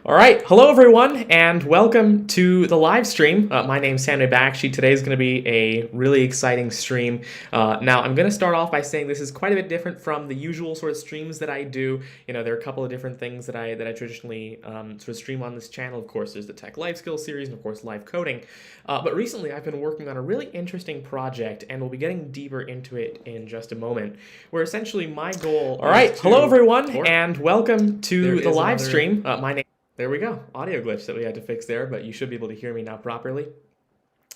All right, hello everyone, and welcome to the live stream. My name's Tanmay Bakshi. Today is going to be a really exciting stream. Now, I'm going to start off by saying this is quite a bit different from the usual sort of streams that I do. You know, there are a couple of different things that I traditionally sort of stream on this channel. Of course, there's the Tech Life Skills series, and of course, live coding. But recently, I've been working on a really interesting project, and we'll be getting deeper into it in just a moment. Where essentially my goal. All right, hello everyone, and welcome to the live stream. My name. There we go. Audio glitch that we had to fix there, but you should be able to hear me now properly.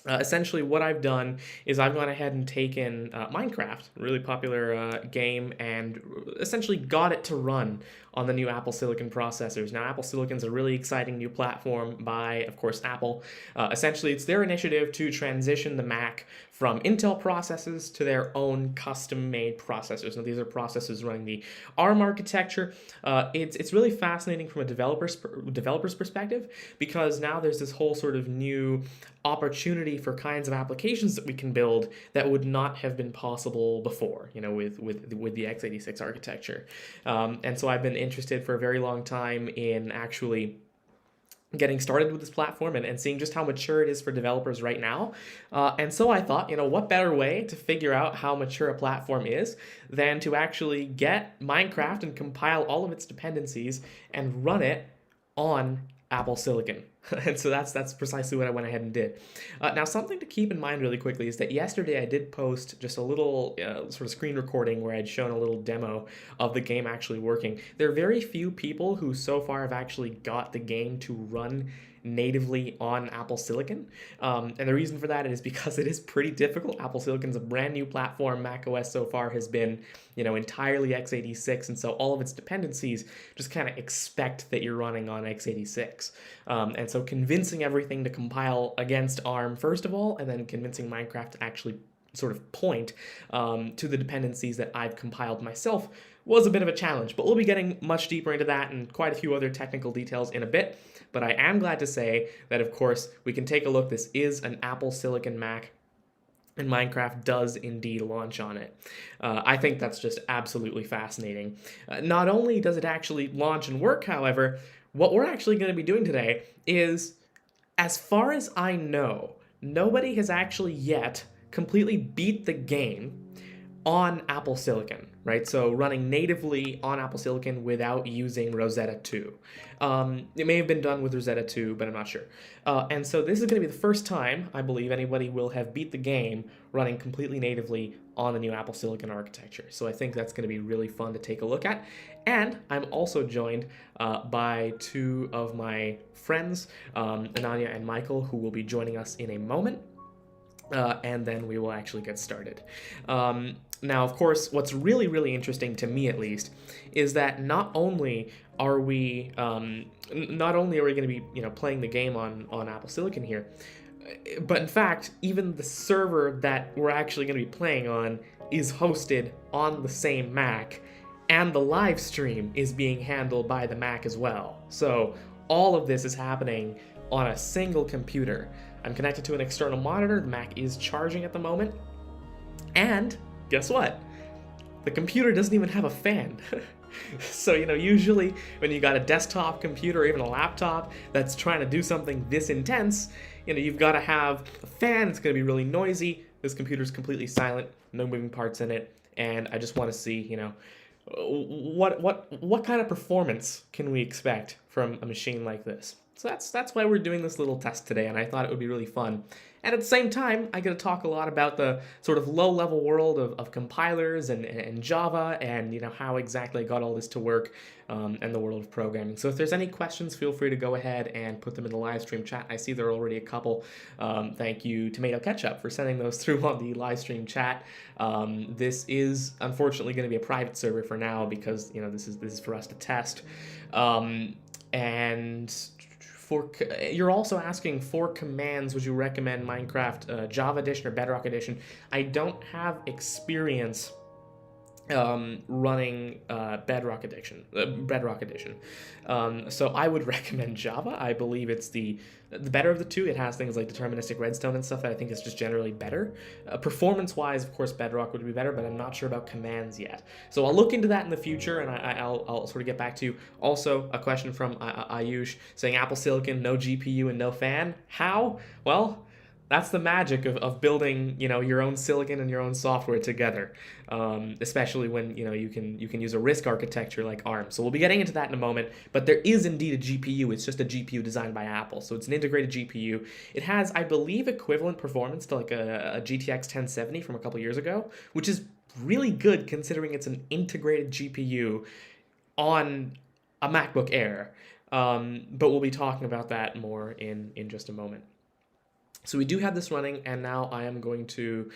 Essentially, what I've done is I've gone ahead and taken Minecraft, a really popular game, and essentially got it to run on the new Apple Silicon processors. Now, Apple Silicon's a really exciting new platform by, of course, Apple. Essentially, it's their initiative to transition the Mac from Intel processors to their own custom-made processors. Now, these are processors running the ARM architecture. It's really fascinating from a developer's perspective, because now there's this whole sort of new opportunity for kinds of applications that we can build that would not have been possible before, you know, with the x86 architecture. And so I've been interested for a very long time in actually getting started with this platform and seeing just how mature it is for developers right now. And so I thought, you know, what better way to figure out how mature a platform is than to actually get Minecraft and compile all of its dependencies and run it on Apple Silicon. And so that's precisely what I went ahead and did. Now, something to keep in mind really quickly is that yesterday I did post just a little sort of screen recording where I'd shown a little demo of the game actually working. There are very few people who so far have actually got the game to run natively on Apple Silicon. And the reason for that is because it is pretty difficult. Apple Silicon's a brand new platform. macOS so far has been, you know, entirely x86, and so all of its dependencies just kind of expect that you're running on x86. And so convincing everything to compile against ARM first of all, and then convincing Minecraft to actually sort of point to the dependencies that I've compiled myself was a bit of a challenge. But we'll be getting much deeper into that and quite a few other technical details in a bit. But I am glad to say that, of course, we can take a look. This is an Apple Silicon Mac, and Minecraft does indeed launch on it. I think that's just absolutely fascinating. Not only does it actually launch and work, however, what we're actually going to be doing today is, as far as I know, nobody has actually yet completely beat the game on Apple Silicon, right? So running natively on Apple Silicon without using Rosetta 2. It may have been done with Rosetta 2, but I'm not sure. And so this is going to be the first time, I believe, anybody will have beat the game running completely natively on the new Apple Silicon architecture. So I think that's going to be really fun to take a look at. And I'm also joined by two of my friends, Ananya and Michael, who will be joining us in a moment. And then we will actually get started. Now, of course, what's really, really interesting to me, at least, is that not only are we going to be, you know, playing the game on Apple Silicon here, but in fact, even the server that we're actually going to be playing on is hosted on the same Mac, and the live stream is being handled by the Mac as well. So all of this is happening on a single computer. I'm connected to an external monitor. The Mac is charging at the moment. And guess what? The computer doesn't even have a fan. So, you know, usually when you got a desktop computer or even a laptop that's trying to do something this intense, you know, you've got to have a fan. It's going to be really noisy. This computer's completely silent, no moving parts in it. And I just want to see, you know, what kind of performance can we expect from a machine like this? So that's why we're doing this little test today, and I thought it would be really fun. And at the same time, I get to talk a lot about the sort of low-level world of compilers and Java, and, you know, how exactly I got all this to work, and the world of programming. So if there's any questions, feel free to go ahead and put them in the live stream chat. I see there are already a couple. Thank you, Tomato Ketchup, for sending those through on the live stream chat. This is unfortunately going to be a private server for now because, you know, this is for us to test. And you're also asking, for commands, would you recommend Minecraft Java Edition or Bedrock Edition? I don't have experience running Bedrock Edition. So I would recommend Java. I believe it's the better of the two. It has things like deterministic redstone and stuff that I think is just generally better. Performance-wise, of course, Bedrock would be better, but I'm not sure about commands yet. So I'll look into that in the future, and I'll sort of get back to you. Also, a question from Ayush saying Apple Silicon, no GPU and no fan. How? Well, that's the magic of building, your own silicon and your own software together, especially when you can use a RISC architecture like ARM. So we'll be getting into that in a moment. But there is indeed a GPU. It's just a GPU designed by Apple, so it's an integrated GPU. It has, I believe, equivalent performance to like a GTX 1070 from a couple years ago, which is really good considering it's an integrated GPU on a MacBook Air. But we'll be talking about that more in just a moment. So we do have this running, and now I am going to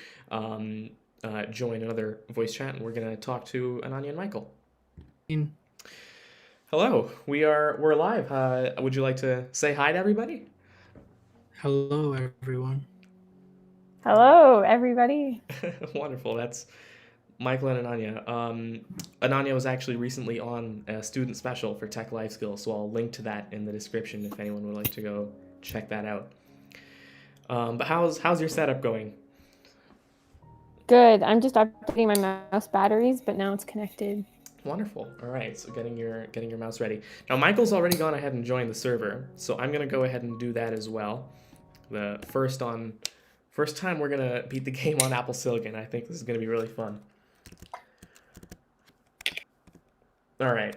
join another voice chat, and we're going to talk to Ananya and Michael. Hello, we're live. Would you like to say hi to everybody? Hello, everyone. Hello, everybody. Wonderful. That's Michael and Ananya. Ananya was actually recently on a student special for Tech Life Skills, so I'll link to that in the description if anyone would like to go check that out. But how's your setup going? Good. I'm just updating my mouse batteries, but now it's connected. Wonderful. All right, so getting your mouse ready. Now Michael's already gone ahead and joined the server, so I'm gonna go ahead and do that as well. The first time we're gonna beat the game on Apple Silicon. I think this is gonna be really fun. All right.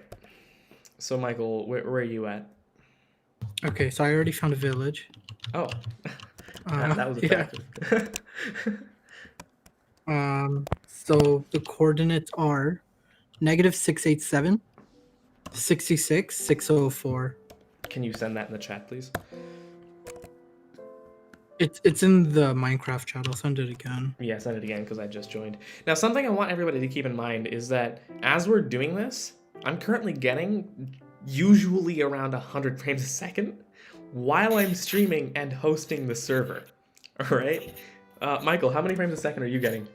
So Michael, where are you at? Okay, so I already found a village. Oh. That was effective. So the coordinates are -687, 66, 604. Can you send that in the chat, please? It's in the Minecraft chat. I'll send it again. Yeah, send it again because I just joined. Now, something I want everybody to keep in mind is that as we're doing this, I'm currently getting usually around 100 frames a second while I'm streaming and hosting the server. All right, Michael, how many frames a second are you getting?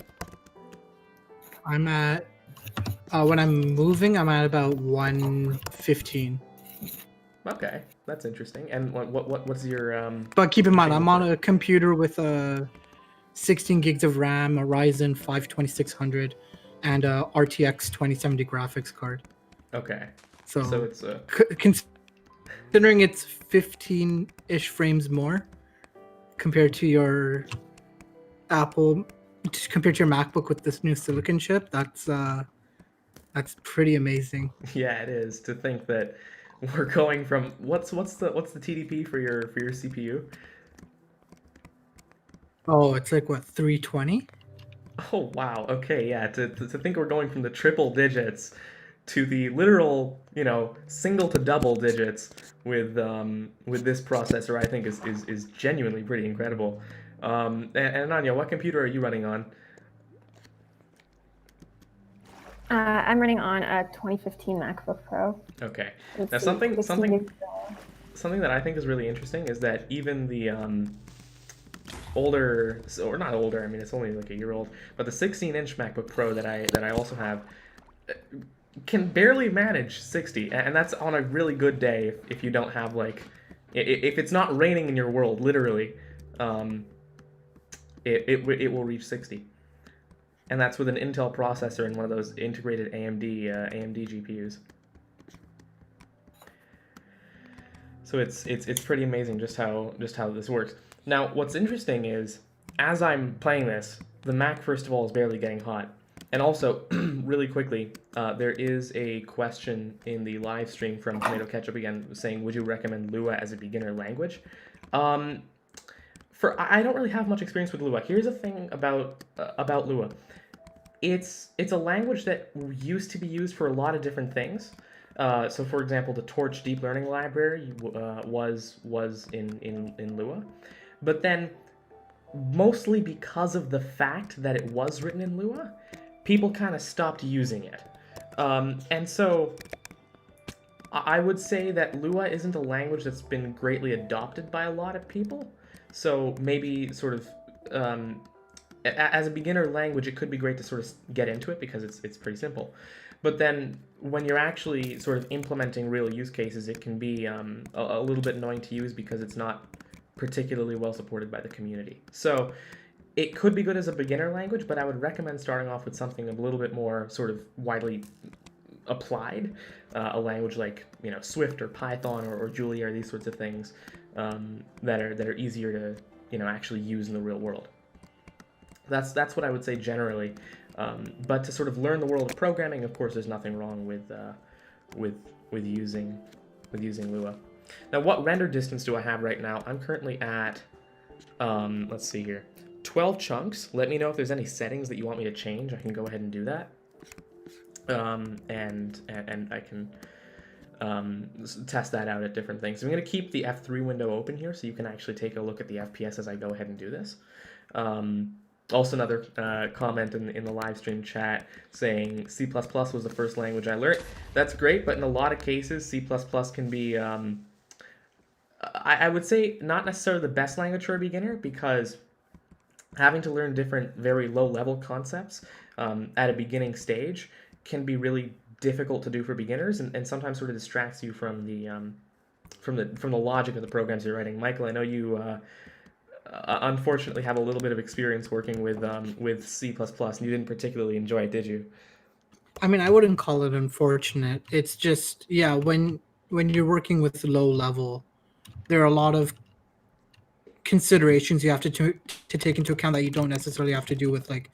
I'm at when I'm moving, I'm at about 115. Okay, that's interesting. And what's your But keep in mind, I'm on a computer with 16 gigs of RAM, a Ryzen 5 2600, and a RTX 2070 graphics card. Okay. So it's considering it's 15-ish frames more compared to your compared to your MacBook with this new silicon chip, that's pretty amazing. Yeah, it is to think that we're going from what's the TDP for your CPU? Oh, it's like what, 320? Oh wow. Okay, yeah. To think we're going from the triple digits to the literal, single to double digits with this processor, I think is genuinely pretty incredible. And Ananya, what computer are you running on? I'm running on a 2015 MacBook Pro. Okay. Now something that I think is really interesting is that even the older, or not older, I mean it's only like a year old, but the 16-inch MacBook Pro that I also have can barely manage 60, and that's on a really good day if you don't have if it's not raining in your world, literally, it will reach 60. And that's with an Intel processor and one of those integrated AMD GPUs. So it's pretty amazing just how this works. Now, what's interesting is, as I'm playing this, the Mac, first of all, is barely getting hot. And also, really quickly, there is a question in the live stream from Tomato Ketchup again, saying, would you recommend Lua as a beginner language? I don't really have much experience with Lua. Here's the thing about Lua. It's a language that used to be used for a lot of different things. So, for example, the Torch deep learning library was in Lua, but then mostly because of the fact that it was written in Lua, people kind of stopped using it. And so I would say that Lua isn't a language that's been greatly adopted by a lot of people. So maybe sort of as a beginner language, it could be great to sort of get into it because it's pretty simple. But then when you're actually sort of implementing real use cases, it can be a little bit annoying to use because it's not particularly well supported by the community. So it could be good as a beginner language, but I would recommend starting off with something a little bit more sort of widely applied, a language like Swift or Python or Julia or these sorts of things that are easier to actually use in the real world. That's what I would say generally. But to sort of learn the world of programming, of course, there's nothing wrong with using Lua. Now, what render distance do I have right now? I'm currently at let's see here, 12 chunks. Let me know if there's any settings that you want me to change. I can go ahead and do that. And I can test that out at different things. So I'm going to keep the F3 window open here so you can actually take a look at the FPS as I go ahead and do this. Also, another comment in the live stream chat saying C++ was the first language I learned. That's great, but in a lot of cases, C++ can be, I would say, not necessarily the best language for a beginner, because having to learn different very low-level concepts at a beginning stage can be really difficult to do for beginners, and sometimes sort of distracts you from the logic of the programs you're writing. Michael, I know you unfortunately have a little bit of experience working with C++, and you didn't particularly enjoy it, did you? I mean, I wouldn't call it unfortunate. It's just, yeah, when you're working with low level, there are a lot of considerations you have to take into account that you don't necessarily have to do with like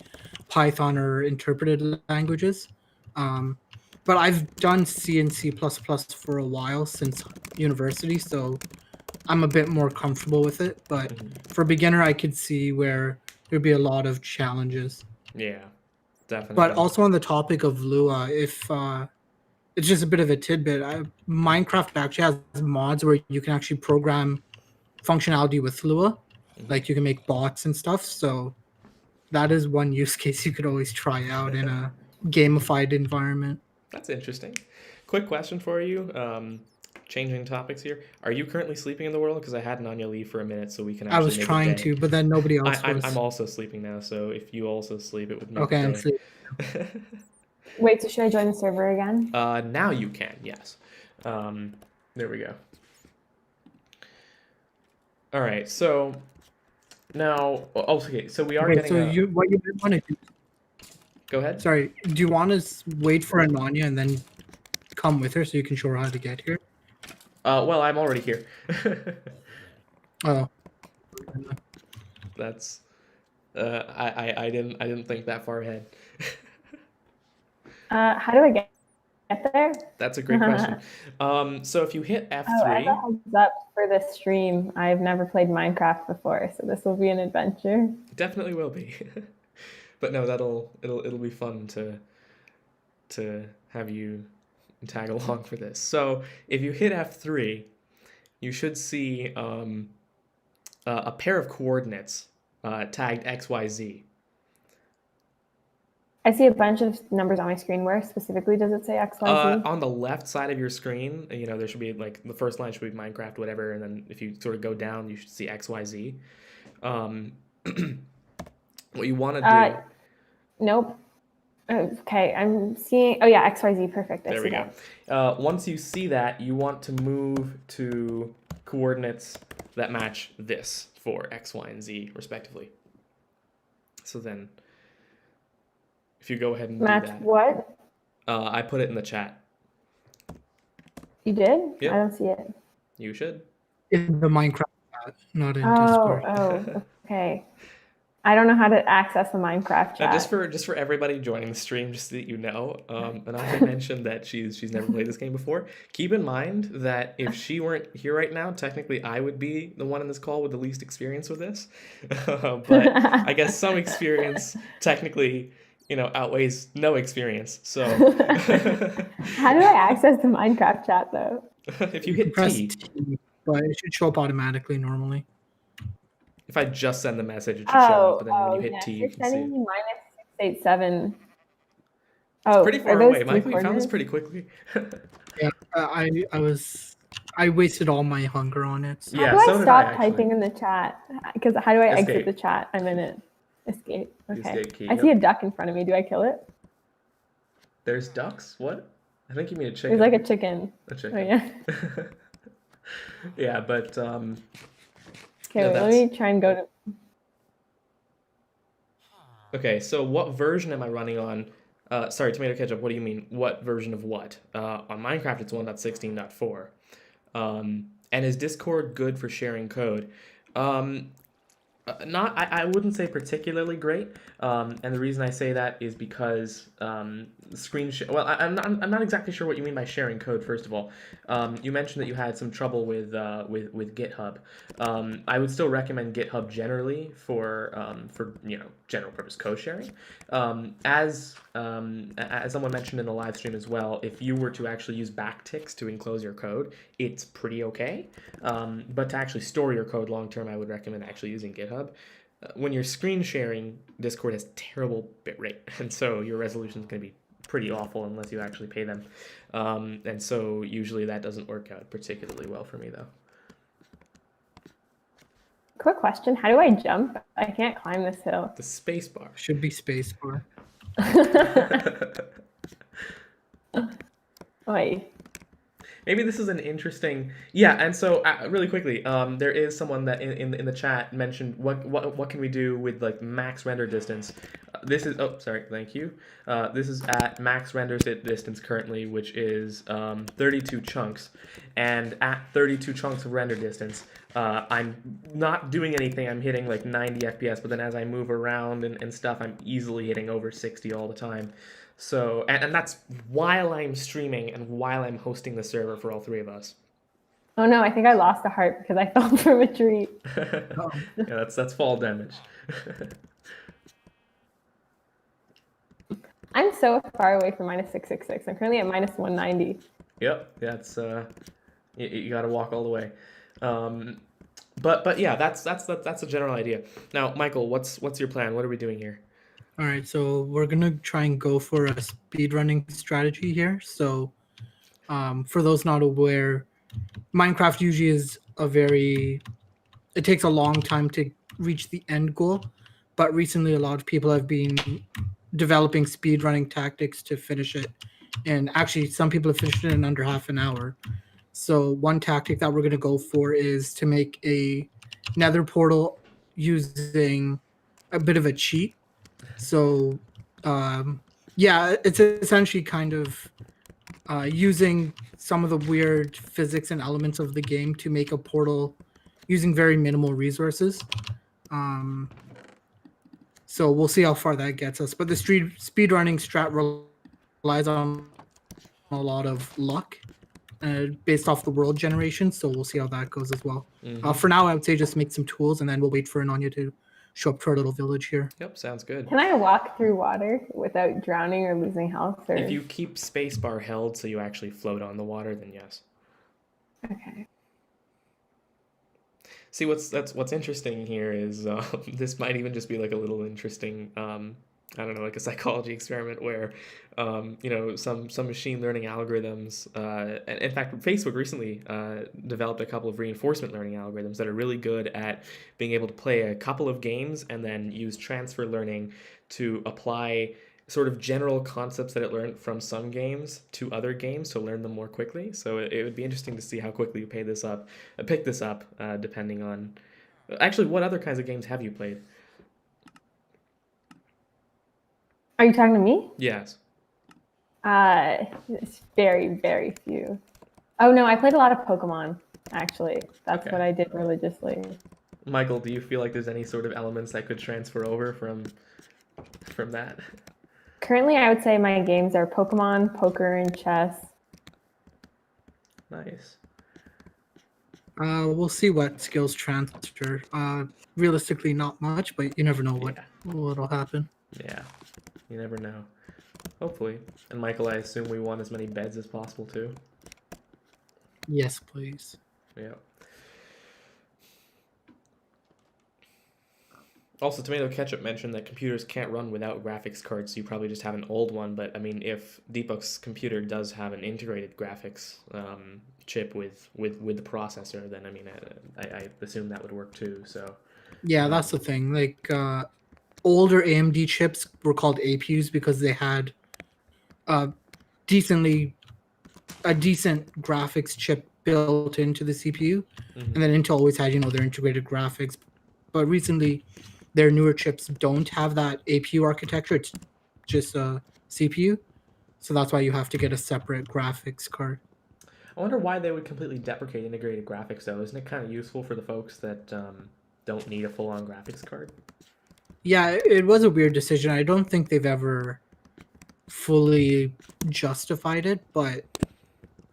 Python or interpreted languages. But I've done C and C++ for a while since university, so I'm a bit more comfortable with it. But for a beginner, I could see where there'd be a lot of challenges. Yeah, definitely. But also on the topic of Lua, if it's just a bit of a tidbit, Minecraft actually has mods where you can actually program functionality with Lua, like you can make bots and stuff. So that is one use case you could always try out in a gamified environment. That's interesting. Quick question for you. Changing topics here. Are you currently sleeping in the world? Because I had Ananya leave for a minute, so we can actually I was make trying a day. to, but then nobody else was. I'm also sleeping now, so if you also sleep, it would make Okay, a I'm day. sleeping. Wait, so should I join the server again? Now you can, yes. There we go. All right, so now, okay, so we are Okay, getting so what you want to do? Go ahead. Sorry, do you want to wait for Ananya and then come with her so you can show her how to get here? Well, I'm already here. Oh. That's I didn't think that far ahead. How do I get there? That's a great question. So if you hit F3. Oh, as a heads up for this stream, I've never played Minecraft before, so this will be an adventure. Definitely will be. But no, it'll be fun to have you tag along for this. So if you hit F3, you should see a pair of coordinates tagged XYZ. I see a bunch of numbers on my screen. Where specifically does it say XYZ? On the left side of your screen, there should be like the first line should be Minecraft, whatever, and then if you sort of go down, you should see XYZ. What you want to do? Nope. Okay, I'm seeing. Oh yeah, XYZ. Perfect. There we go. Once you see that, you want to move to coordinates that match this for X, Y, and Z, respectively. So then, if you go ahead and match do that. What? I put it in the chat. You did? Yep. I don't see it. You should. In the Minecraft chat, not in Discord. Oh, okay. I don't know how to access the Minecraft chat. Just for everybody joining the stream, just so that you know, and I mentioned that she's never played this game before. Keep in mind that if she weren't here right now, technically I would be the one in this call with the least experience with this. But I guess some experience technically, outweighs no experience. So how do I access the Minecraft chat though? If you hit Press T, but it should show up automatically normally. if I just send the message, it should show up, but then when you hit yeah. T, You're you can see sending it. me -687. It's pretty far away. Michael, you found this pretty quickly. Yeah, I wasted all my hunger on it. So. Yeah, how do so I did stop I, actually. typing in the chat? Because how do I Escape. exit the chat? I'm in it. Escape. The Okay. escape key. I see a duck in front of me. Do I kill it? There's ducks? What? I think you mean a chicken. There's like a chicken. A chicken. Oh yeah. Yeah, but Okay, yeah, wait, let me try and go to. okay, so what version am I running on? Sorry, Tomato Ketchup, what do you mean? What version of what? On Minecraft, it's 1.16.4. And is Discord good for sharing code? I wouldn't say particularly great, and the reason I say that is because well, I'm not exactly sure what you mean by sharing code. First of all, you mentioned that you had some trouble with GitHub. I would still recommend GitHub generally for general purpose code sharing. As someone mentioned in the live stream as well, if you were to actually use backticks to enclose your code, it's pretty okay. But to actually store your code long term, I would recommend actually using GitHub. When you're screen sharing, Discord has terrible bitrate, and so your resolution is going to be pretty awful unless you actually pay them. And so usually that doesn't work out particularly well for me, though. Quick question: how do I jump? I can't climb this hill. The space bar. Should be space bar. Wait. Maybe this is an interesting, yeah. And so really quickly, there is someone that in the chat mentioned what can we do with like max render distance. This is thank you. This is at max render distance currently, which is 32 chunks, and at 32 chunks of render distance, I'm not doing anything. I'm hitting like 90 FPS, but then as I move around and stuff, I'm easily hitting over 60 all the time. So, and that's while I'm streaming and while I'm hosting the server for all three of us. Oh no, I think I lost a heart because I fell from a tree. Yeah, that's fall damage. I'm so far away from -666. I'm currently at -190. Yep, yeah, it's you got to walk all the way. But yeah, that's a general idea. Now, Michael, what's your plan? What are we doing here? All right, so we're gonna try and go for a speedrunning strategy here. So, for those not aware, Minecraft usually is it takes a long time to reach the end goal, but recently a lot of people have been developing speedrunning tactics to finish it, and actually some people have finished it in under half an hour. So one tactic that we're gonna go for is to make a nether portal using a bit of a cheat. So, yeah, it's essentially kind of using some of the weird physics and elements of the game to make a portal using very minimal resources. So we'll see how far that gets us. But the speedrunning strat relies on a lot of luck based off the world generation. So we'll see how that goes as well. Mm-hmm. For now, I would say just make some tools and then we'll wait for Ananya to show up to our little village here. Yep, sounds good. Can I walk through water without drowning or losing health? Or... If you keep spacebar held so you actually float on the water, then yes. Okay. See, what's interesting here is this might even just be like a little interesting, I don't know, like a psychology experiment where, some machine learning algorithms, and in fact, Facebook recently developed a couple of reinforcement learning algorithms that are really good at being able to play a couple of games and then use transfer learning to apply sort of general concepts that it learned from some games to other games to learn them more quickly. So it would be interesting to see how quickly you pick this up, depending on... Actually, what other kinds of games have you played? Are you talking to me? Yes. It's very, very few. Oh no, I played a lot of Pokemon, actually. That's Okay. what I did religiously. Michael, do you feel like there's any sort of elements that could transfer over from that? Currently, I would say my games are Pokemon, poker, and chess. Nice. We'll see what skills transfer. Realistically, not much, but you never know what'll happen. Yeah, you never know. Hopefully. And Michael, I assume we want as many beds as possible too. Yes, please. Yeah. Also, Tomato Ketchup mentioned that computers can't run without graphics cards, so you probably just have an old one. But I mean, if Deepak's computer does have an integrated graphics chip with the processor, then I mean, I assume that would work too. So Yeah, that's the thing. Like, older AMD chips were called APUs because they had a decent graphics chip built into the CPU, Mhm. and then Intel always had their integrated graphics. But recently, their newer chips don't have that APU architecture. It's just a CPU, so that's why you have to get a separate graphics card. I wonder why they would completely deprecate integrated graphics, though. Isn't it kind of useful for the folks that don't need a full-on graphics card? Yeah, it was a weird decision. I don't think they've ever fully justified it, but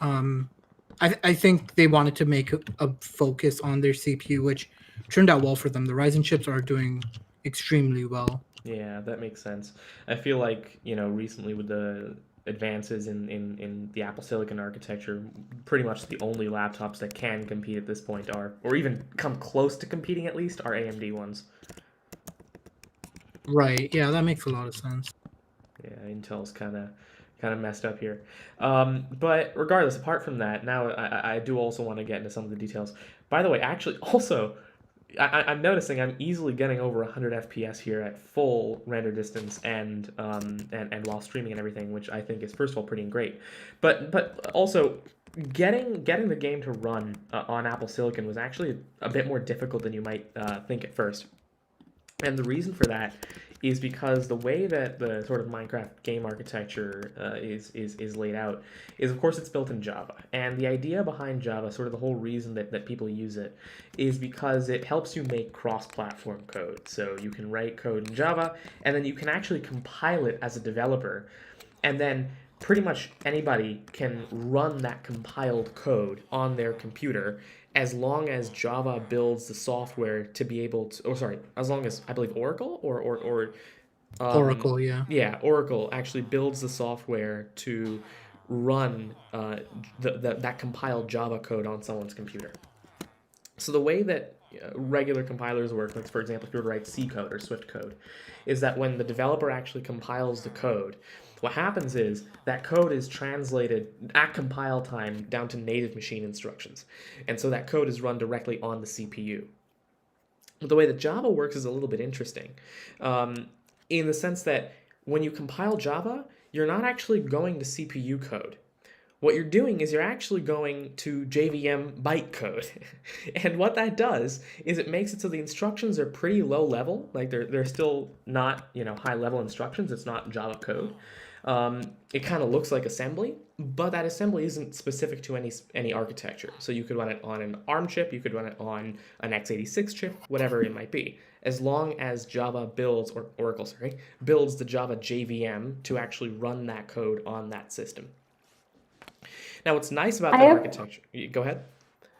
I think they wanted to make a focus on their CPU, which turned out well for them. The Ryzen chips are doing extremely well. Yeah, that makes sense. I feel like, recently with the advances in the Apple Silicon architecture, pretty much the only laptops that can compete at this point are, or even come close to competing at least, are AMD ones. Right. Yeah, that makes a lot of sense. Yeah, Intel's kind of messed up here. But regardless, apart from that, now I do also want to get into some of the details. By the way, actually, also, I'm noticing I'm easily getting over 100 FPS here at full render distance and while streaming and everything, which I think is first of all pretty great. But also getting the game to run on Apple Silicon was actually a bit more difficult than you might think at first. And the reason for that is because the way that the sort of Minecraft game architecture is laid out is, of course, it's built in Java. And the idea behind Java, sort of the whole reason that people use it, is because it helps you make cross-platform code. So you can write code in Java, and then you can actually compile it as a developer, and then pretty much anybody can run that compiled code on their computer as long as Java builds the software to be able to, as long as I believe Oracle or Oracle, yeah. yeah, Oracle actually builds the software to run that compiled Java code on someone's computer. So the way that regular compilers work, like for example, if you were to write C code or Swift code, is that when the developer actually compiles the code, what happens is that code is translated at compile time down to native machine instructions. And so that code is run directly on the CPU. But the way that Java works is a little bit interesting, in the sense that when you compile Java, you're not actually going to CPU code. What you're doing is you're actually going to JVM bytecode. And what that does is it makes it so the instructions are pretty low level, like they're still not, high level instructions. It's not Java code. It kind of looks like assembly, but that assembly isn't specific to any architecture. So you could run it on an ARM chip, you could run it on an x86 chip, whatever it might be. As long as Java builds, or Oracle, builds the Java JVM to actually run that code on that system. Now, what's nice about that architecture... Go ahead.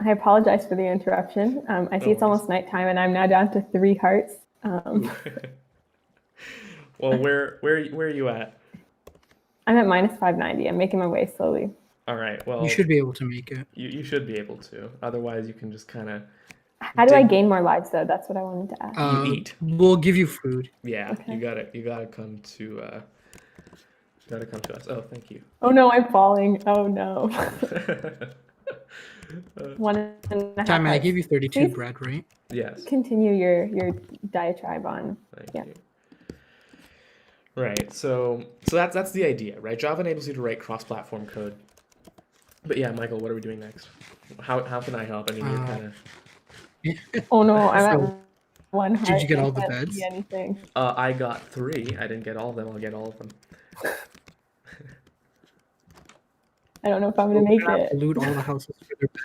I apologize for the interruption. I see it's almost nighttime, and I'm now down to 3 hearts. Well, where are you at? I'm at minus 590. I'm making my way slowly. All right. Well, you should be able to make it. You should be able to. Otherwise, you can just kind of... How do I gain more lives, though? That's what I wanted to ask. You eat. We'll give you food. Yeah, okay. you gotta come to... Gotta come to us. Oh, thank you. Oh no, I'm falling. Oh no. 1.5 Tanmay, I gave you 32 Please bread, right? Yes. Continue your diatribe on. Thank you. Right. So that's the idea, right? Java enables you to write cross-platform code. But yeah, Michael, what are we doing next? How can I help? I mean, you're kind of... Oh no, I'm at 1 heart. Did you get all the I can't beds? see anything. I got 3. I didn't get all of them. I'll get all of them. I don't know if I'm gonna make We'll it. loot all the houses for their beds,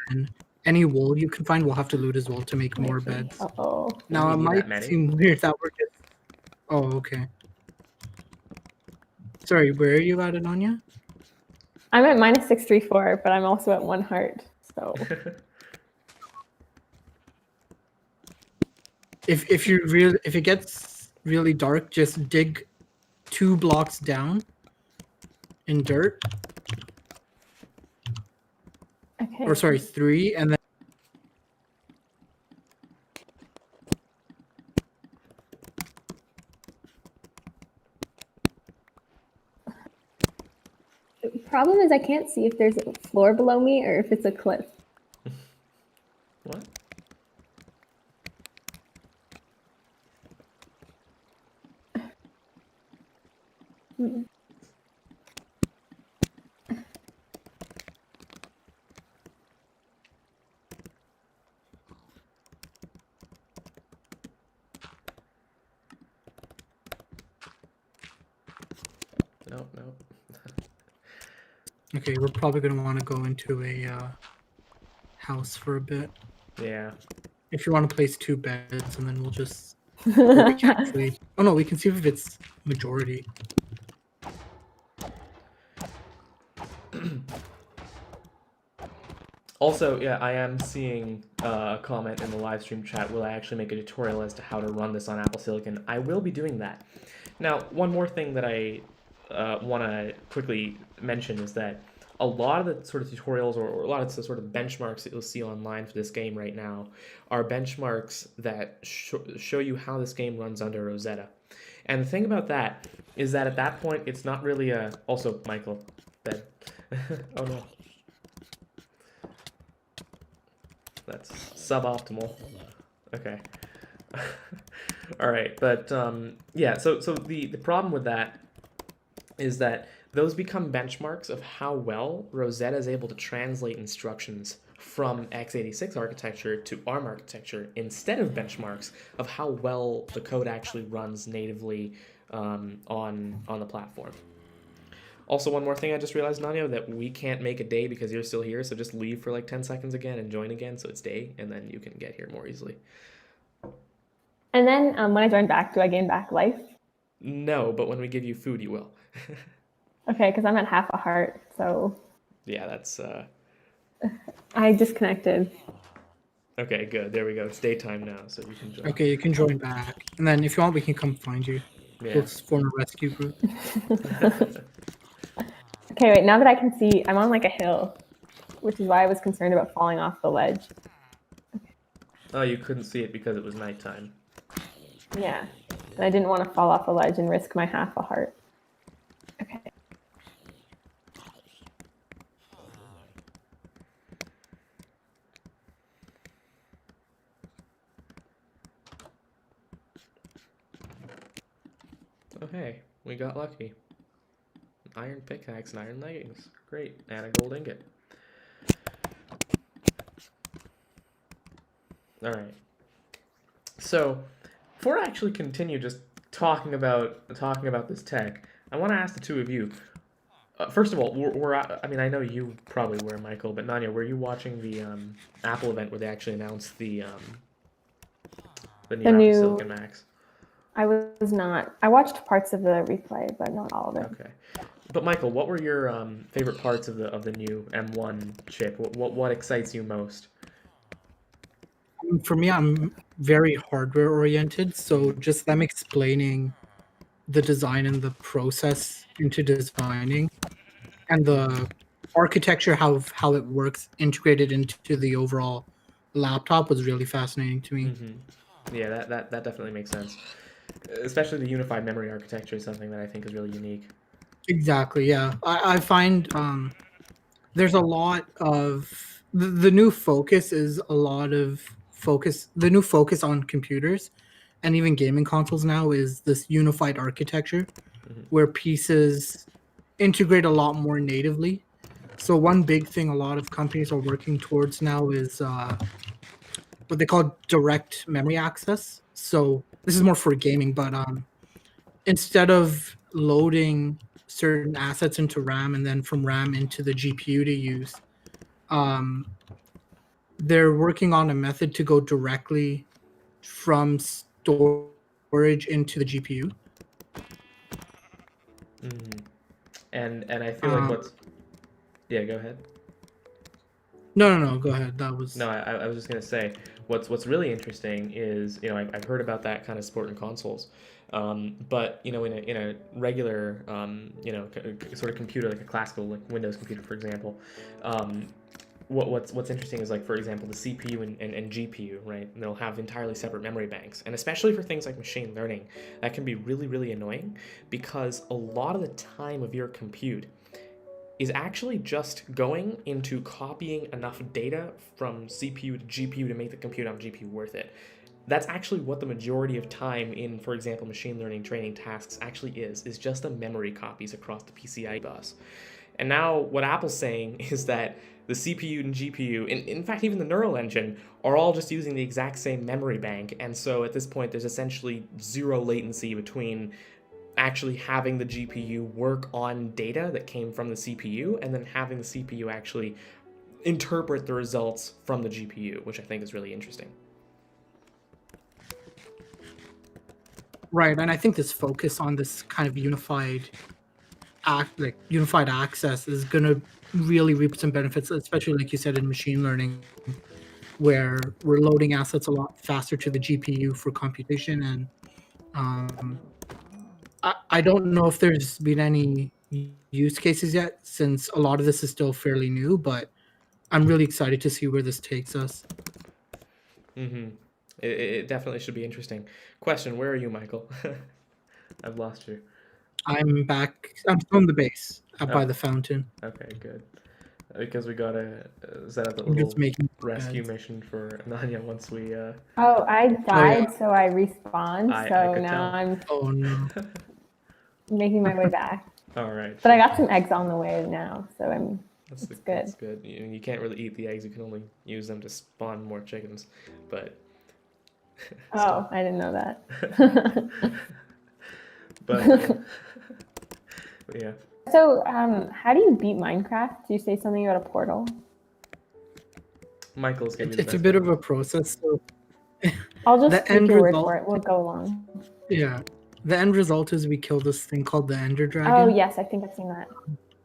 and any wool you can find, we'll have to loot as well to make more beds. Oh. Now it might seem weird that we're just... Oh, okay. Sorry, where are you at, Ananya? I'm at minus 634, but I'm also at 1 heart. So if it gets really dark, just dig 2 blocks down in dirt. okay. Or sorry, 3, and then The problem is I can't see if there's a floor below me or if it's a cliff. What? Nope, nope. Okay, we're probably going to want to go into a house for a bit. Yeah. If you want to place 2 beds, and then we'll just... Or we can actually... Oh no, we can see if it's majority. Also, yeah, I am seeing a comment in the live stream chat. Will I actually make a tutorial as to how to run this on Apple Silicon? I will be doing that. Now, one more thing that I want to quickly mention is that a lot of the sort of tutorials or a lot of the sort of benchmarks that you'll see online for this game right now are benchmarks that show you how this game runs under Rosetta. And the thing about that is that at that point, it's not really a... Also, Michael, bed. Oh no. That's suboptimal. Okay. All right, but yeah. So the problem with that is that those become benchmarks of how well Rosetta is able to translate instructions from x86 architecture to ARM architecture instead of benchmarks of how well the code actually runs natively on the platform. Also, one more thing I just realized, Nanya, that we can't make a day because you're still here, so just leave for like 10 seconds again and join again so it's day, and then you can get here more easily. And then when I join back, do I gain back life? No, but when we give you food, you will. Okay, because I'm at half a heart, so... Yeah, that's... I disconnected. Okay, good. There we go. It's daytime now, so you can join. Okay, you can join back. And then if you want, we can come find you. Yeah. We'll form a rescue group. Okay, wait, now that I can see, I'm on like a hill, which is why I was concerned about falling off the ledge. Oh, you couldn't see it because it was nighttime. Yeah, and I didn't want to fall off the ledge and risk my half a heart. Okay. Oh, hey, we got lucky. An iron pickaxe and iron leggings. Great. And a gold ingot. Alright. So, before I actually continue just talking about this tech, I want to ask the two of you. First of all, I mean, I know you probably were, Michael, but Nanya, were you watching the Apple event where they actually announced the new Apple Silicon Macs? I was not. I watched parts of the replay, but not all of it. Okay. But Michael, what were your favorite parts of the new M1 chip? What excites you most? For me, I'm very hardware oriented, so just them explaining the design and the process into designing and the architecture, how it works integrated into the overall laptop was really fascinating to me. Mm-hmm. Yeah, that definitely makes sense. Especially the unified memory architecture is something that I think is really unique. Exactly, yeah. I find there's a lot of the new focus is a lot of focus. The new focus on computers and even gaming consoles now is this unified architecture where pieces integrate a lot more natively. So one big thing a lot of companies are working towards now is what they call direct memory access. So this is more for gaming, but instead of loading certain assets into RAM and then from RAM into the GPU to use, um, they're working on a method to go directly from storage into the GPU. Mm-hmm. And I feel like what's... Yeah, go ahead. No, go ahead. That was... No, I was just gonna say what's really interesting is, you know, I've heard about that kind of support in consoles, but you know, in a regular you know, sort of computer, like a classical like Windows computer, for example, what's interesting is, like, for example, the CPU and GPU, right? And they'll have entirely separate memory banks, and especially for things like machine learning, that can be really annoying because a lot of the time of your compute is actually just going into copying enough data from CPU to GPU to make the compute on GPU worth it. that's actually what the majority of time in, for example, machine learning training tasks actually is just the memory copies across the PCI bus. And now what Apple's saying is that the CPU and GPU, in fact, even the neural engine, are all just using the exact same memory bank. And so at this point, there's essentially zero latency between actually having the GPU work on data that came from the CPU and then having the CPU actually interpret the results from the GPU, which I think is really interesting. Right, and I think this focus on this kind of unified access is going to really reap some benefits, especially like you said in machine learning, where we're loading assets a lot faster to the GPU for computation. And I don't know if there's been any use cases yet, since a lot of this is still fairly new, but I'm really excited to see where this takes us. Mm-hmm. It definitely should be interesting. Question, where are you, Michael? I've lost you. I'm back. I'm still on the base by the fountain. Okay, good. Because we gotta set up a I'm little just making rescue beds. mission for Ananya once we. Oh, I died, yeah. so I respawned. I So could now tell. I'm Oh no. making my way back. All right. But I got some eggs on the way now, so it's good. That's good. You can't really eat the eggs. You can only use them to spawn more chickens. But. Oh, I didn't know that. But yeah. So, how do you beat Minecraft? Do you say something about a portal? Michael's gonna be the It's a best bit of one. a process. So I'll just The take end your word result- for it. We'll go along. yeah, the end result is we kill this thing called the Ender Dragon. Oh, yes, I think I've seen that.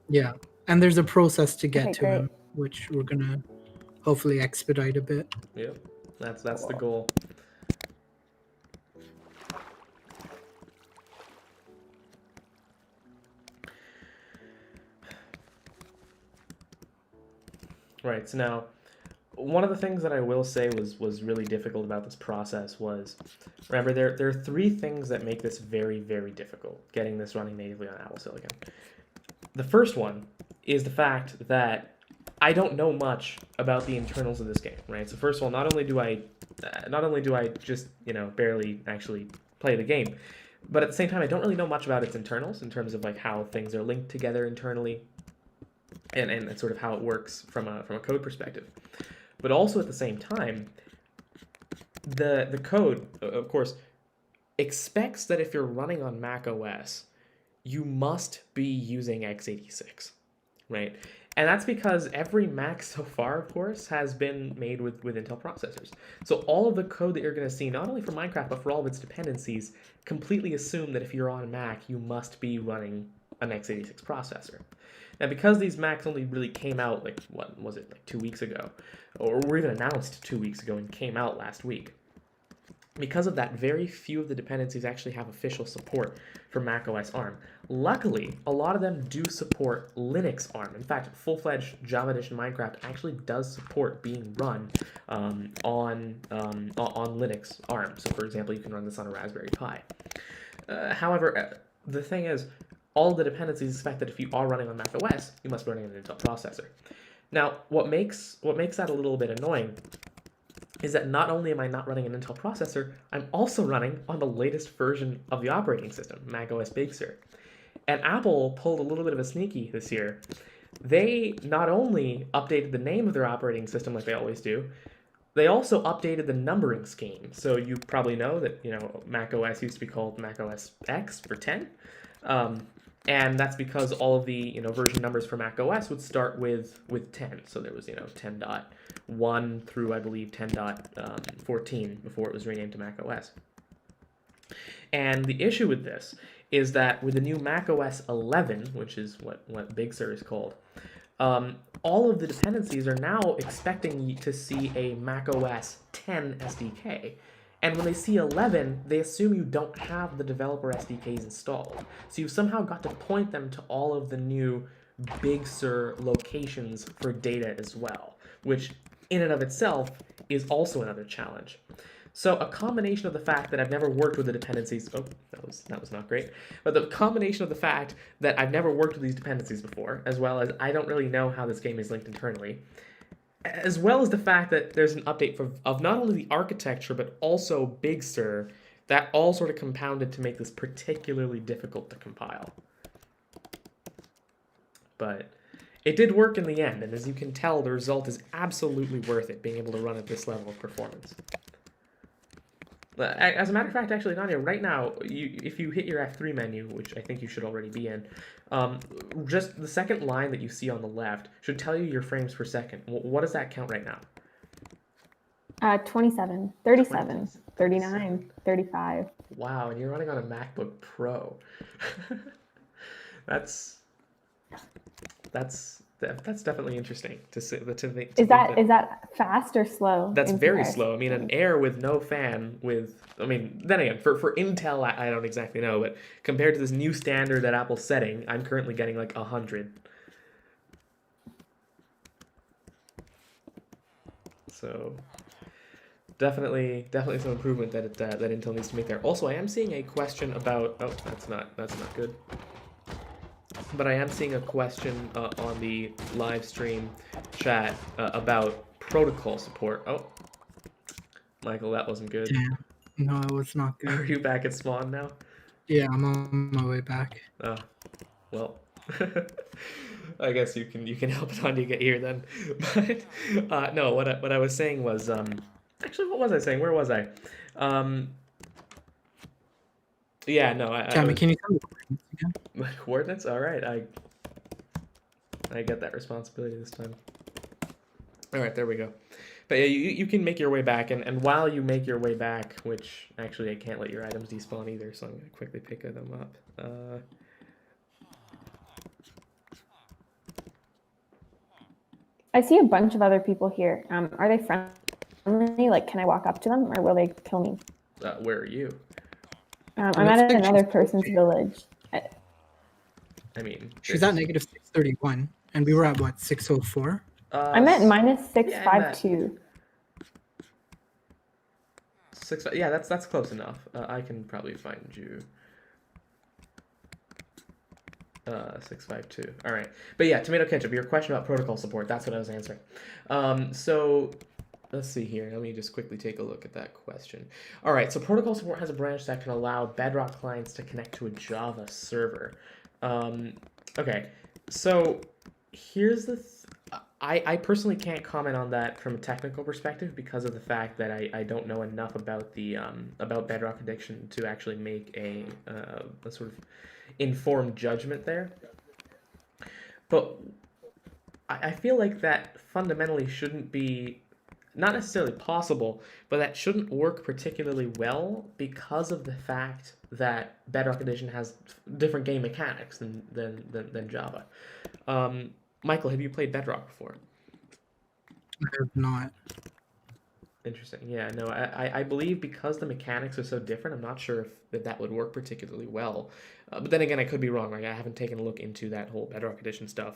Yeah, and there's a process to get Okay, to great. him, which we're gonna hopefully expedite a bit. Yep. That's the goal. Right. So now, one of the things that I will say was really difficult about this process was, remember, there are three things that make this very, very difficult, getting this running natively on Apple Silicon. The first one is the fact that I don't know much about the internals of this game, right? So first of all, not only do I just, barely actually play the game, but at the same time, I don't really know much about its internals in terms of like how things are linked together internally, and sort of how it works from a code perspective. But also at the same time, the code, of course, expects that if you're running on Mac OS, you must be using x86, right? And that's because every Mac so far, of course, has been made with Intel processors. So all of the code that you're going to see, not only for Minecraft, but for all of its dependencies, completely assume that if you're on Mac, you must be running an x86 processor. Now, because these Macs only really came out, like, what was it, like 2 weeks ago, or were even announced 2 weeks ago and came out last week, because of that, very few of the dependencies actually have official support for macOS ARM. Luckily, a lot of them do support Linux ARM. In fact, full-fledged Java Edition Minecraft actually does support being run on Linux ARM. So, for example, you can run this on a Raspberry Pi. However, the thing is, all the dependencies expect that if you are running on macOS, you must be running an Intel processor. Now, what makes that a little bit annoying is that not only am I not running an Intel processor, I'm also running on the latest version of the operating system, macOS Big Sur. And Apple pulled a little bit of a sneaky this year. They not only updated the name of their operating system like they always do, they also updated the numbering scheme. So you probably know that macOS used to be called macOS X for 10. And that's because all of the version numbers for macOS would start with 10. So there was 10.1 through I believe 10.14 before it was renamed to macOS. And the issue with this is that with the new macOS 11, which is what Big Sur is called, all of the dependencies are now expecting to see a macOS 10 SDK. And when they see 11, they assume you don't have the developer SDKs installed. So you've somehow got to point them to all of the new Big Sur locations for data as well, which in and of itself is also another challenge. So a combination of the fact that I've never worked with the dependencies, that was not great, but the combination of the fact that I've never worked with these dependencies before, as well as I don't really know how this game is linked internally, as well as the fact that there's an update of not only the architecture but also Big Sur, that all sort of compounded to make this particularly difficult to compile. But it did work in the end, and as you can tell, the result is absolutely worth it, being able to run at this level of performance. As a matter of fact, actually, Ananya, right now, if you hit your F3 menu, which I think you should already be in, just the second line that you see on the left should tell you your frames per second. What does that count right now? 27, 37, 39, 35. Wow, and you're running on a MacBook Pro. that's definitely interesting to think. Is that fast or slow? That's very slow. I mean, an Air with no fan, then again, for Intel, I don't exactly know, but compared to this new standard that Apple's setting, I'm currently getting like 100. So definitely some improvement that Intel needs to make there. Also, I am seeing a question about. Oh, that's not good. But I am seeing a question on the live stream chat about protocol support. Oh, Michael, that wasn't good. Yeah. No, it was not good. Are you back at spawn now? Yeah, I'm on my way back. Oh, well. I guess you can help Ananya get here then. But no, what I was saying was actually, what was I saying? Where was I? Yeah, no. Tammy, can you tell me the coordinates again? My coordinates? All right, I get that responsibility this time. All right, there we go. But yeah, you can make your way back, and while you make your way back, which actually I can't let your items despawn either, so I'm gonna quickly pick them up. I see a bunch of other people here. Are they friendly? Like, can I walk up to them, or will they kill me? Where are you? I'm at another person's village. I mean, she's at negative 631, and we were at what, 604? I'm at minus 652. Yeah, that's close enough. I can probably find you. 652. All right, but yeah, tomato ketchup. Your question about protocol support. That's what I was answering. So let's see here. Let me just quickly take a look at that question. All right, so protocol support has a branch that can allow Bedrock clients to connect to a Java server. Okay, so here's the. I personally can't comment on that from a technical perspective because of the fact that I don't know enough about the about Bedrock addiction to actually make a sort of informed judgment there. But I feel like that fundamentally shouldn't be, not necessarily possible, but that shouldn't work particularly well because of the fact that Bedrock Edition has different game mechanics than Java. Michael, have you played Bedrock before? I have not. Interesting. Yeah, no, I believe because the mechanics are so different, I'm not sure if that would work particularly well. But then again, I could be wrong. Like, I haven't taken a look into that whole Bedrock Edition stuff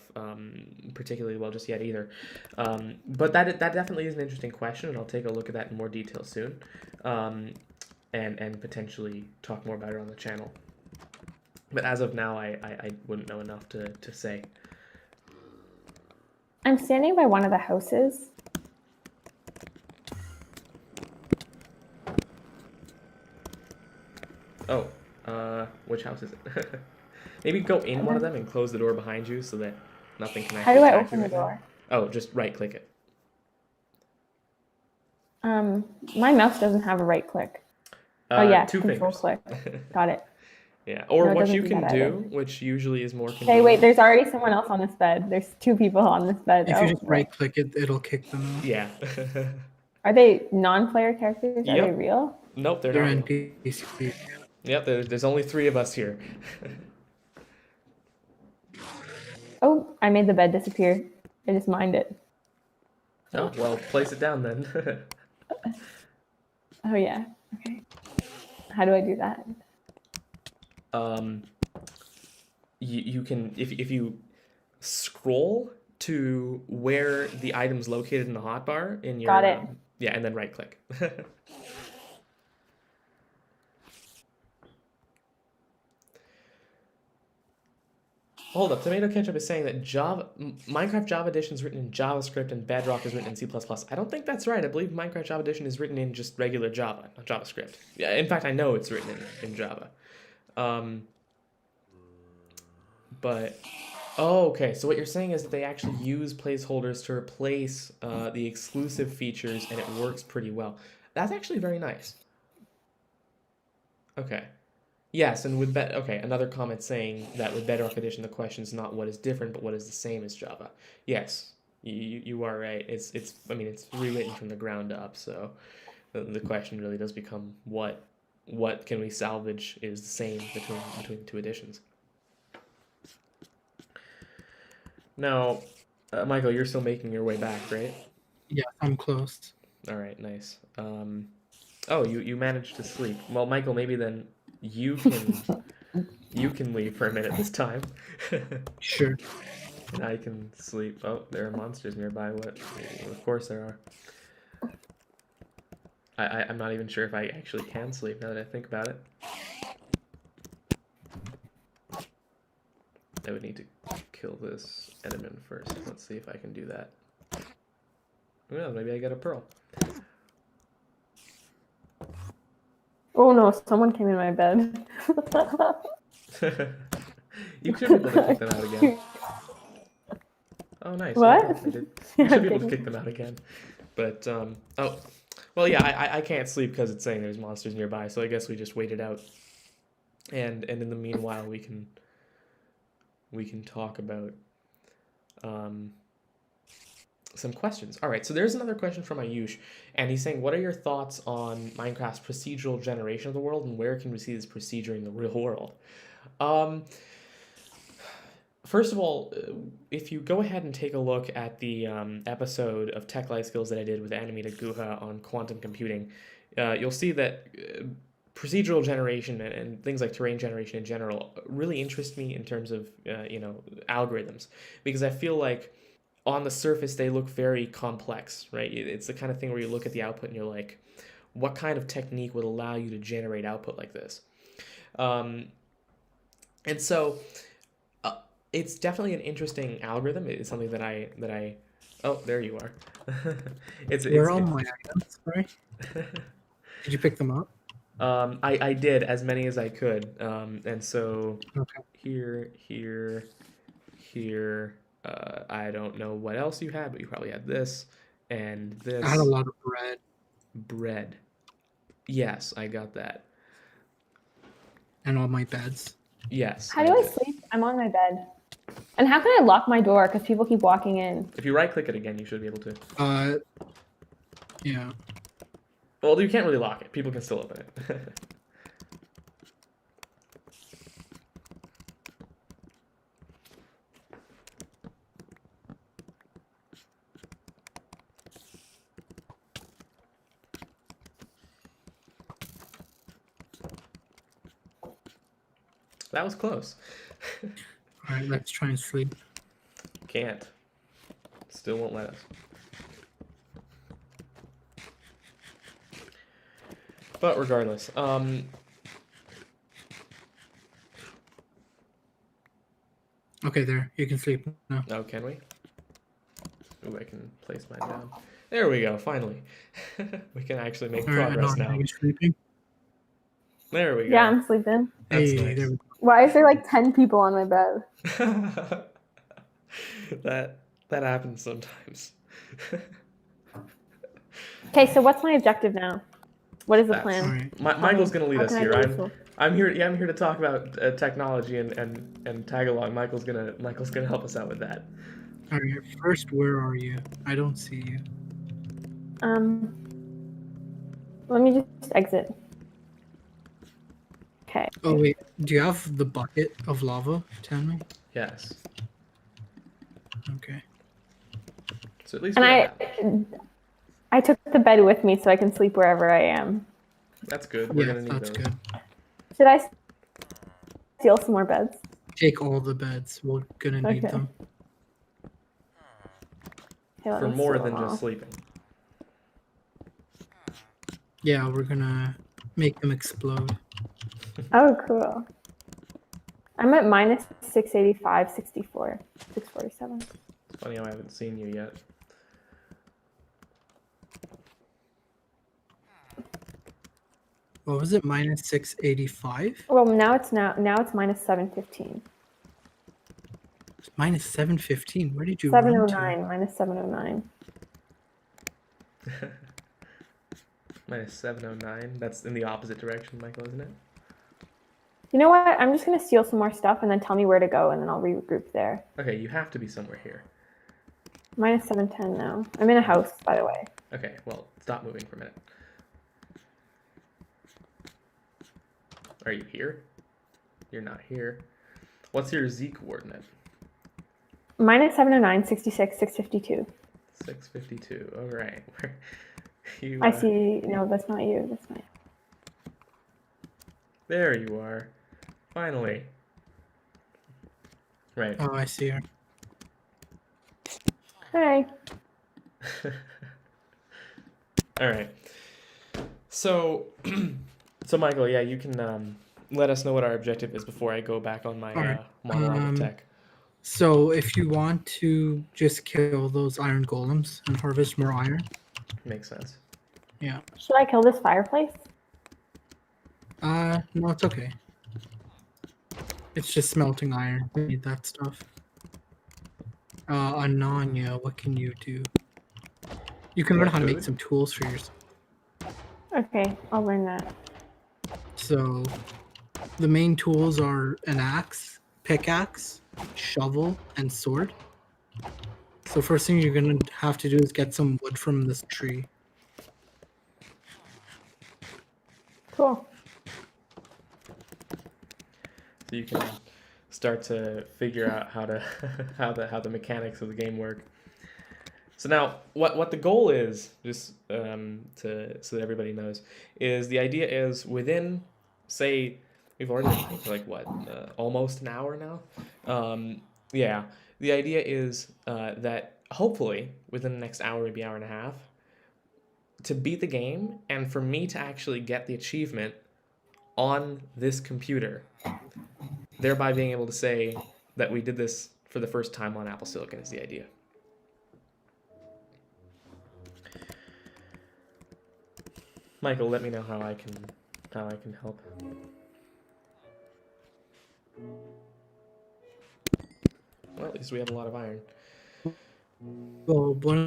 particularly well just yet either. But that definitely is an interesting question, and I'll take a look at that in more detail soon, and potentially talk more about it on the channel. But as of now, I wouldn't know enough to say. I'm standing by one of the houses. Oh, which house is it? Maybe go in one of them and close the door behind you so that nothing can actually. How do I open the door? Oh, just right click it. My mouse doesn't have a right click. Oh yeah, two control fingers. click. Got it. Yeah, or No, it what doesn't you do can that do, either. which usually is more Okay, convenient. wait, there's already someone else on this bed. There's two people on this bed. If you just right click it, it'll kick them out. Yeah. Are they non-player characters? Are Yep. they real? Nope, they're They're not real. NPCs. Yep, there's only 3 of us here. Oh, I made the bed disappear. I just mined it. Oh, well, place it down then. Oh yeah. Okay. How do I do that? You can, if you scroll to where the item's located in the hotbar in your. Got it. Yeah, and then right click. Hold up, Tomato Ketchup is saying that Minecraft Java Edition is written in JavaScript and Bedrock is written in C++. I don't think that's right. I believe Minecraft Java Edition is written in just regular Java, not JavaScript. Yeah, in fact, I know it's written in Java. But, oh, okay, so what you're saying is that they actually use placeholders to replace the exclusive features, and it works pretty well. That's actually very nice. Okay. Yes, and with okay, another comment saying that with Bedrock Edition, the question is not what is different, but what is the same as Java. Yes, you are right. It's I mean it's rewritten from the ground up, so the question really does become what can we salvage is the same between the two editions. Now, Michael, you're still making your way back, right? Yeah, I'm close. All right, nice. Oh, you managed to sleep. Well, Michael, maybe then you can leave for a minute this time. Sure. And I can sleep. Oh, there are monsters nearby. What? Of course there are. I'm not even sure if I actually can sleep now that I think about it. I would need to kill this enderman first. Let's see if I can do that. Who knows? Maybe I get a pearl. Oh no, someone came in my bed. You should be able to kick them out again. Oh, nice. What? You should be able to kick them out again. But, oh, well, yeah, I can't sleep because it's saying there's monsters nearby, so I guess we just wait it out. And in the meanwhile, we can talk about some questions. All right, so there's another question from Ayush, and he's saying, what are your thoughts on Minecraft's procedural generation of the world, and where can we see this procedure in the real world? First of all, if you go ahead and take a look at the episode of Tech Life Skills that I did with Animated Guha on quantum computing, you'll see that procedural generation and things like terrain generation in general really interest me in terms of algorithms, because I feel like on the surface they look very complex, right? It's the kind of thing where you look at the output and you're like, what kind of technique would allow you to generate output like this? And so it's definitely an interesting algorithm. It's something that I oh, there you are. Where are my items? Sorry. Did you pick them up? I did as many as I could. And so Okay. here. I don't know what else you had, but you probably had this and this. I had a lot of bread. Bread. Yes, I got that. And all my beds. Yes. How do I sleep? I'm on my bed. And how can I lock my door? Because people keep walking in. If you right-click it again, you should be able to. Yeah. Well, you can't really lock it. People can still open it. That was close. All right, let's try and sleep. Can't. Still won't let us. But regardless, Okay, there. You can sleep now. oh, can we? Ooh, I can place mine down. There we go, finally. We can actually make progress now. Are you sleeping? There we go. Yeah, I'm sleeping. That's Hey, nice. there we go. Why is there like 10 people on my bed? that happens sometimes. Okay, so what's my objective now? What is the That's- plan? All right. Michael's gonna lead How us can I here. be useful? I'm here to talk about technology and tag along. Michael's gonna help us out with that. All right. First, where are you? I don't see you. Let me just exit. Okay. Oh wait, do you have the bucket of lava, Tanmay? Yes. Okay. So at least And we have that. I took the bed with me so I can sleep wherever I am. That's good. We're Yeah, gonna need that's those. good. Should I steal some more beds? Take all the beds. We're gonna need Okay. them. Okay, let For me more steal than them all. just sleeping. Yeah, we're gonna make them explode. Oh, cool. I'm at minus 685, 64, 647. It's funny how I haven't seen you yet. What was it? Minus 685? Well, now it's minus 715. Minus 715. Where did you run to? 709, minus 709. Minus 709. That's in the opposite direction, Michael, isn't it? You know what? I'm just going to steal some more stuff and then tell me where to go, and then I'll regroup there. Okay, you have to be somewhere here. Minus 710 now. I'm in a house, by the way. Okay, well, stop moving for a minute. Are you here? You're not here. What's your Z coordinate? Minus 709, 66, 652. 652. All right. You, I see. No, that's not you. That's not you. There you are. Finally. Right. Oh, I see her. Hey. All right. So, so Michael, yeah, you can let us know what our objective is before I go back on my Alright, monologue of tech. So if you want to just kill those iron golems and harvest more iron, Makes sense. yeah. Should I kill this fireplace? No, it's okay. It's just smelting iron. We need that stuff. Ananya, what can you do? You can learn how to make Food? some tools for yourself. Okay, I'll learn that. So the main tools are an axe, pickaxe, shovel, and sword. So first thing you're gonna have to do is get some wood from this tree. Cool. So you can start to figure out how to how the mechanics of the game work. So now, what the goal is, just so that everybody knows, is the idea is within, say, we've already been playing for like what, almost an hour now. Yeah, the idea is that hopefully within the next hour, maybe hour and a half, to beat the game and for me to actually get the achievement on this computer, thereby being able to say that we did this for the first time on Apple Silicon is the idea. Michael, let me know how I can help. Well, at least we have a lot of iron. Well, what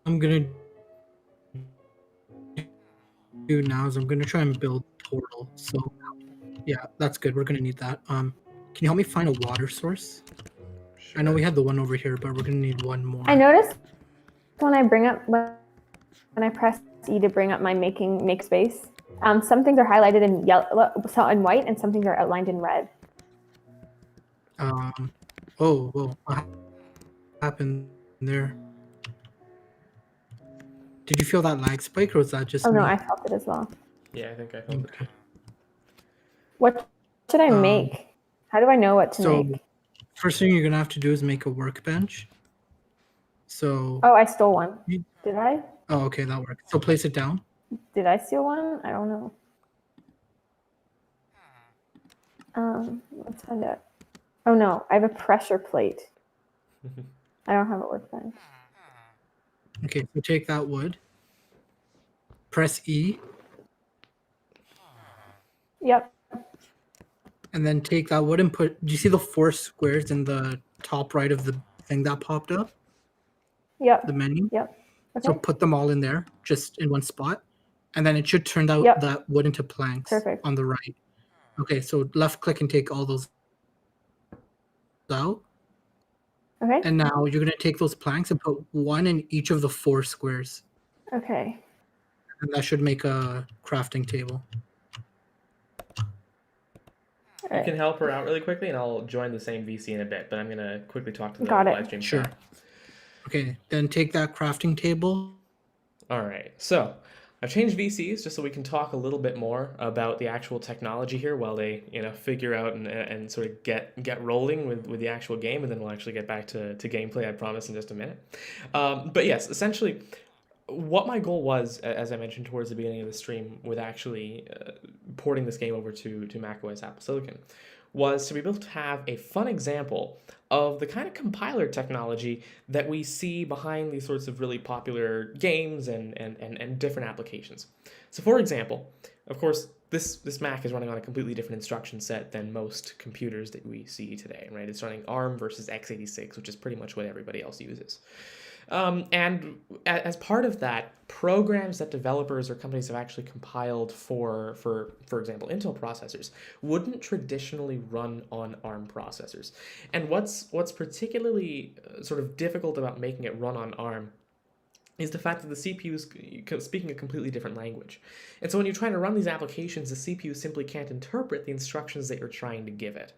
I'm gonna do now is I'm gonna try and build a portal. So yeah, that's good. We're gonna need that. Can you help me find a water source? Sure. I know we had the one over here, but we're gonna need one more. I noticed when I press E to bring up my make space, some things are highlighted in yellow, in white, and some things are outlined in red. Oh, what happened there? Did you feel that lag spike, or was that just Oh no, me? I felt it as well. Yeah, I think I felt it too. What should I make? How do I know what to So make? first thing you're gonna have to do is make a workbench. So Oh, I stole one. You- Did I? oh, okay, that works. So place it down. Did I steal one? I don't know. Let's find out. Oh no, I have a pressure plate. I don't have a workbench. Okay, so take that wood. Press E, Yep. and then take that wood and put. Do you see the 4 squares in the top right of the thing that popped up? Yep. The menu. Yep. Okay. So put them all in there, just in one spot, and then it should turn out Yep. that wood into planks. Perfect. On the right. Okay, so left click and take all those out. Okay. And now you're gonna take those planks and put one in each of the 4 squares, Okay. and that should make a crafting table. All You right. can help her out really quickly, and I'll join the same VC in a bit. But I'm gonna quickly talk to the Got it. live stream Sure. chat. Okay, then take that crafting table. All right, so I've changed VCs just so we can talk a little bit more about the actual technology here while they, figure out and sort of get rolling with the actual game, and then we'll actually get back to gameplay, I promise, in just a minute. But yes, essentially, what my goal was, as I mentioned towards the beginning of the stream, with actually porting this game over to macOS Apple Silicon, was to be able to have a fun example of the kind of compiler technology that we see behind these sorts of really popular games and different applications. So for example, of course, this Mac is running on a completely different instruction set than most computers that we see today, right? It's running ARM versus x86, which is pretty much what everybody else uses. And as part of that, programs that developers or companies have actually compiled for example, Intel processors wouldn't traditionally run on ARM processors. And what's particularly sort of difficult about making it run on ARM is the fact that the CPU is speaking a completely different language. And so when you're trying to run these applications, the CPU simply can't interpret the instructions that you're trying to give it.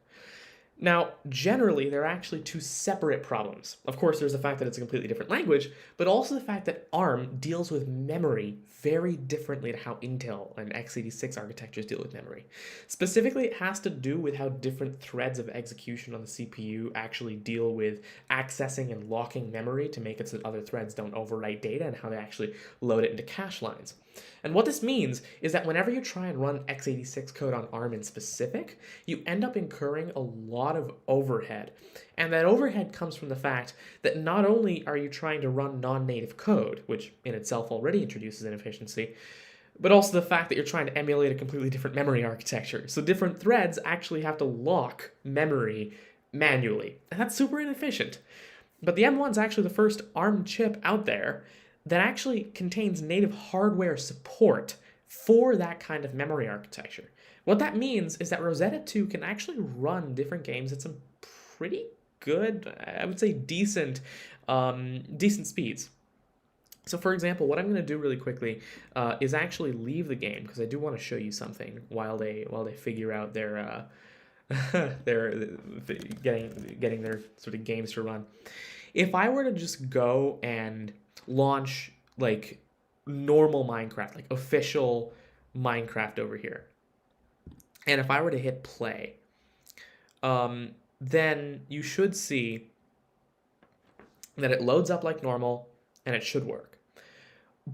Now, generally, there are actually two separate problems. Of course, there's the fact that it's a completely different language, but also the fact that ARM deals with memory very differently to how Intel and x86 architectures deal with memory. Specifically, it has to do with how different threads of execution on the CPU actually deal with accessing and locking memory to make it so that other threads don't overwrite data, and how they actually load it into cache lines. And what this means is that whenever you try and run x86 code on ARM in specific, you end up incurring a lot of overhead. And that overhead comes from the fact that not only are you trying to run non-native code, which in itself already introduces inefficiency, but also the fact that you're trying to emulate a completely different memory architecture. So different threads actually have to lock memory manually. And that's super inefficient. But the M1 is actually the first ARM chip out there that actually contains native hardware support for that kind of memory architecture. What that means is that Rosetta 2 can actually run different games at some pretty good, I would say decent speeds. So for example, what I'm going to do really quickly is actually leave the game, because I do want to show you something while they figure out their getting their sort of games to run. If I were to just go and launch like normal Minecraft, like official Minecraft over here, and if I were to hit play, then you should see that it loads up like normal and it should work.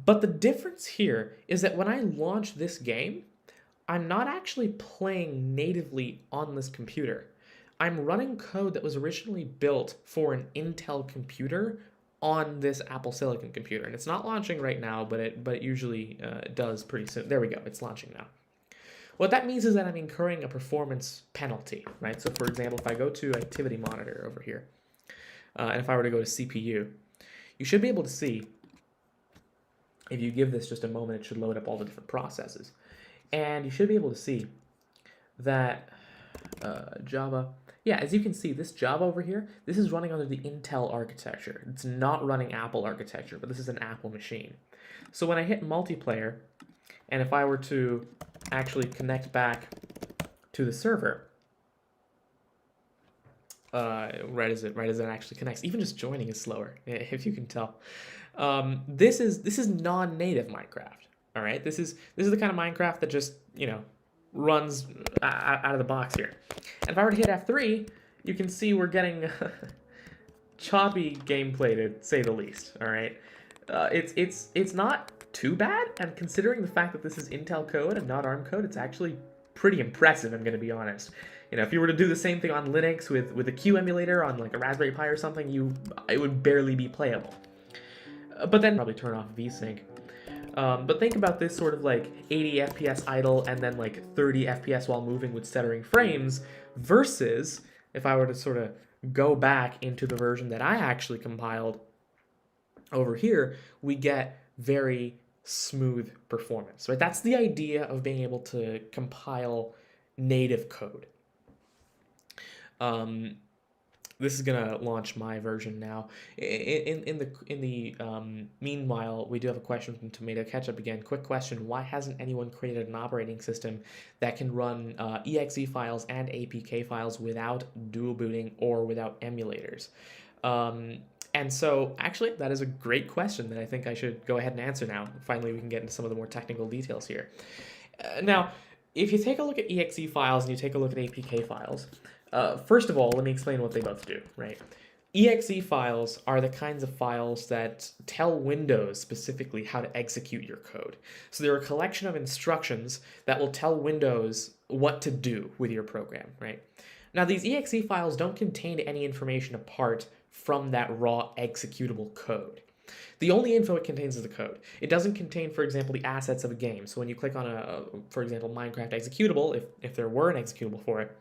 But the difference here is that when I launch this game, I'm not actually playing natively on this computer. I'm running code that was originally built for an Intel computer on this Apple Silicon computer. And it's not launching right now, but it usually does pretty soon. There we go, it's launching now. What that means is that I'm incurring a performance penalty, right? So for example, if I go to Activity Monitor over here, and if I were to go to CPU, you should be able to see, if you give this just a moment, it should load up all the different processes. And you should be able to see that Java, yeah, as you can see, this Java over here, this is running under the Intel architecture. It's not running Apple architecture, but this is an Apple machine. So when I hit multiplayer, and if I were to actually connect back to the server, right as it actually connects, even just joining is slower, if you can tell. This is non-native Minecraft. All right, this is the kind of Minecraft that just, you know, runs out of the box here. And if I were to hit F3, you can see we're getting choppy gameplay, to say the least. All right, it's not too bad, and considering the fact that this is Intel code and not ARM code, it's actually pretty impressive, I'm going to be honest. You know, if you were to do the same thing on Linux with a Q emulator on like a Raspberry Pi or something, it would barely be playable. But then probably turn off VSync. But think about this sort of like 80 FPS idle and then like 30 FPS while moving with stuttering frames, versus if I were to sort of go back into the version that I actually compiled over here, we get very smooth performance, right? That's the idea of being able to compile native code. This is gonna launch my version now. In the meanwhile, we do have a question from Tomato Ketchup again. Quick question: why hasn't anyone created an operating system that can run exe files and APK files without dual booting or without emulators? And so, actually, that is a great question that I think I should go ahead and answer now. Finally, we can get into some of the more technical details here. Now, if you take a look at exe files and you take a look at APK files, first of all, let me explain what they both do, right? exe files are the kinds of files that tell Windows specifically how to execute your code. So they're a collection of instructions that will tell Windows what to do with your program, right? Now, these exe files don't contain any information apart from that raw executable code. The only info it contains is the code. It doesn't contain, for example, the assets of a game. So when you click on for example, Minecraft executable, if there were an executable for it,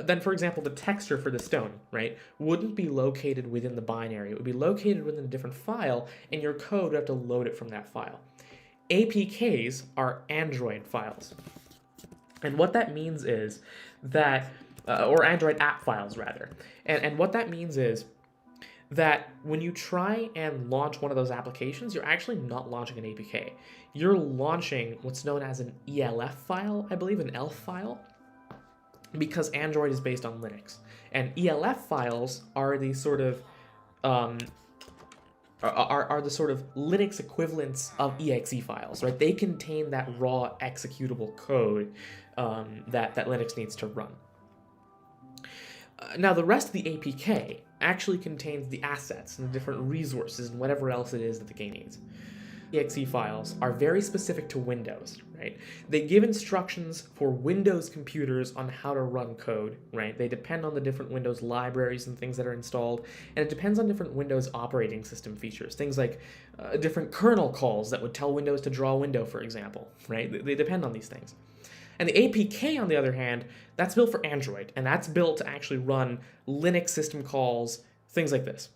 then, for example, the texture for the stone, right, wouldn't be located within the binary. It would be located within a different file, and your code would have to load it from that file. APKs are Android files. And what that means is that, or Android app files, rather. And what that means is that when you try and launch one of those applications, you're actually not launching an APK. You're launching what's known as an ELF file, I believe, an ELF file, because Android is based on Linux. And ELF files are the sort of are the sort of Linux equivalents of exe files, right? They contain that raw executable code that Linux needs to run. Now, the rest of the APK actually contains the assets and the different resources and whatever else it is that the game needs. Exe files are very specific to Windows, right? They give instructions for Windows computers on how to run code, right? They depend on the different Windows libraries and things that are installed, and it depends on different Windows operating system features, things like different kernel calls that would tell Windows to draw a window, for example, right? They depend on these things. And the APK, on the other hand, that's built for Android, and that's built to actually run Linux system calls, things like this.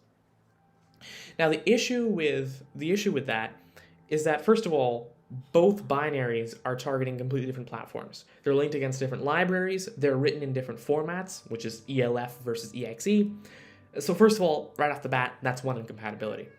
Now, the issue with that is that, first of all, both binaries are targeting completely different platforms. They're linked against different libraries. They're written in different formats, which is ELF versus EXE. So first of all, right off the bat, that's one incompatibility.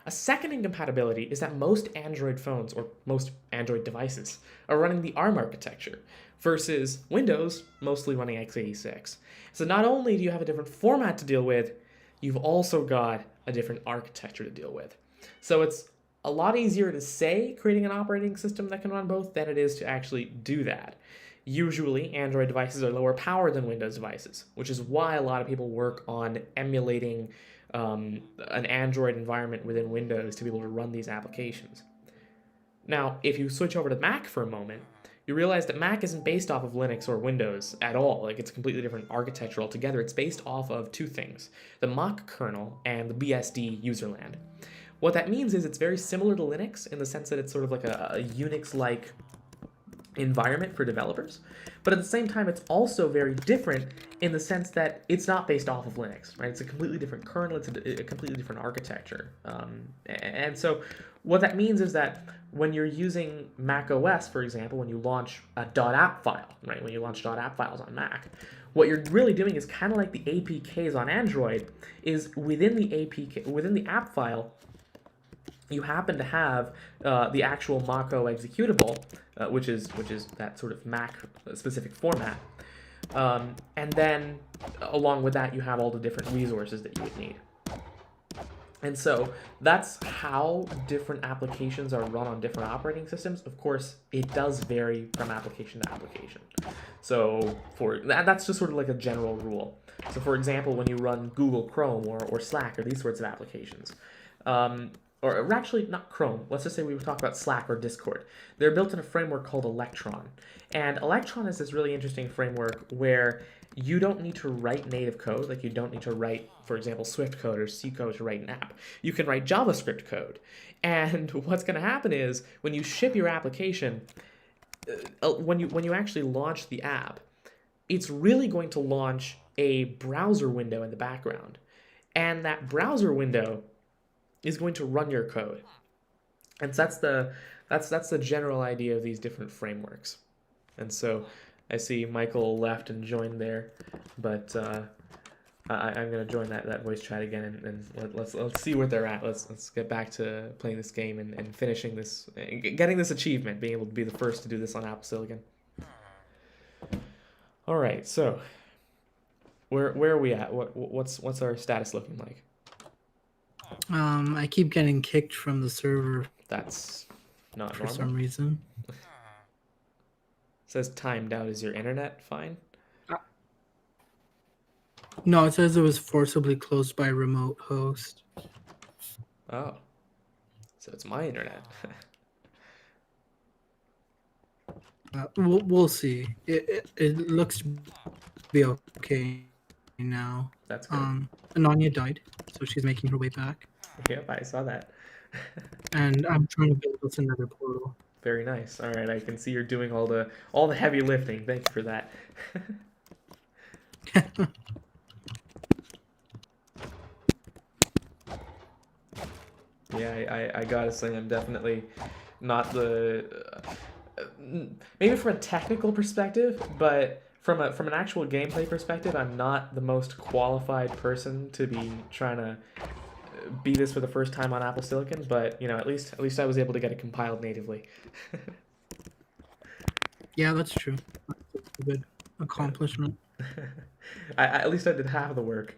A second incompatibility is that most Android phones, or most Android devices, are running the ARM architecture, versus Windows mostly running x86. So not only do you have a different format to deal with, you've also got a different architecture to deal with. So it's a lot easier to say creating an operating system that can run both than it is to actually do that. Usually, Android devices are lower power than Windows devices, which is why a lot of people work on emulating an Android environment within Windows to be able to run these applications. Now, if you switch over to Mac for a moment, you realize that Mac isn't based off of Linux or Windows at all. Like, it's a completely different architecture altogether. It's based off of two things, the Mach kernel and the BSD userland. What that means is it's very similar to Linux in the sense that it's sort of like a Unix-like environment for developers, but at the same time it's also very different in the sense that it's not based off of Linux, right? It's a completely different kernel, it's a completely different architecture. And so what that means is that when you're using Mac OS, for example, when you launch a .app file, right? When you launch .app files on Mac, what you're really doing is kind of like the APKs on Android, is within the APK, within the app file, you happen to have the actual Mach-O executable, which is that sort of Mac-specific format. And then, along with that, you have all the different resources that you would need. And so that's how different applications are run on different operating systems. Of course, it does vary from application to application. So that's just sort of like a general rule. So for example, when you run Google Chrome or Slack or these sorts of applications, or actually not Chrome, let's just say we would talk about Slack or Discord. They're built in a framework called Electron. And Electron is this really interesting framework where you don't need to write native code, like you don't need to write, for example, Swift code or C code to write an app. You can write JavaScript code. And what's going to happen is when you ship your application, when you actually launch the app, it's really going to launch a browser window in the background. And that browser window is going to run your code. And so that's the general idea of these different frameworks. And so I see Michael left and joined there, but I'm gonna join that voice chat again, and let's see where they're at. Let's get back to playing this game and finishing this, getting this achievement, being able to be the first to do this on Apple Silicon. All right, so where are we at? What's our status looking like? I keep getting kicked from the server That's not for normal. some reason. It says timed out. Is your internet fine? No, it says it was forcibly closed by a remote host. Oh, so it's my internet. We'll see. It looks to be okay now. That's good. Ananya died, so she's making her way back. Yep, I saw that. And I'm trying to build us another portal. Very nice. All right, I can see you're doing all the heavy lifting. Thank you for that. Yeah, I gotta say I'm definitely not the maybe from a technical perspective, but from an actual gameplay perspective, I'm not the most qualified person to be trying to beat this for the first time on Apple Silicon. But you know, at least I was able to get it compiled natively. Yeah, that's true. That's a good accomplishment. At least I did half of the work.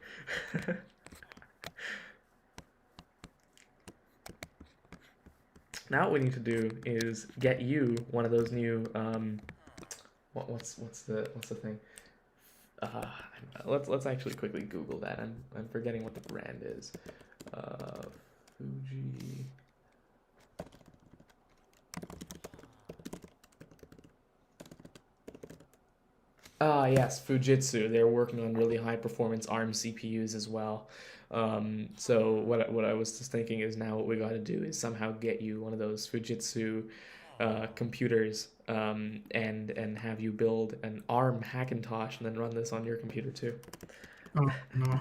Now what we need to do is get you one of those new what's the thing? Uh, let's actually quickly Google that. I'm forgetting what the brand is. Fuji. Ah, yes, Fujitsu. They're working on really high performance ARM CPUs as well. So what I was just thinking is now what we got to do is somehow get you one of those Fujitsu computers and have you build an ARM Hackintosh and then run this on your computer too. Oh no.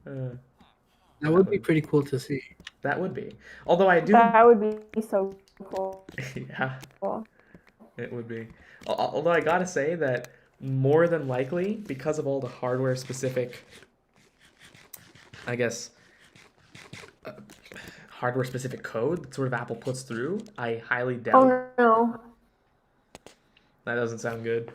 Uh, That would be pretty cool to see. that would be. Although I do. That would be so cool. Yeah, it would be. Although I gotta say that more than likely, because of all the hardware specific, I guess, uh, hardware specific code that sort of Apple puts through, I highly doubt. Oh no. That doesn't sound good.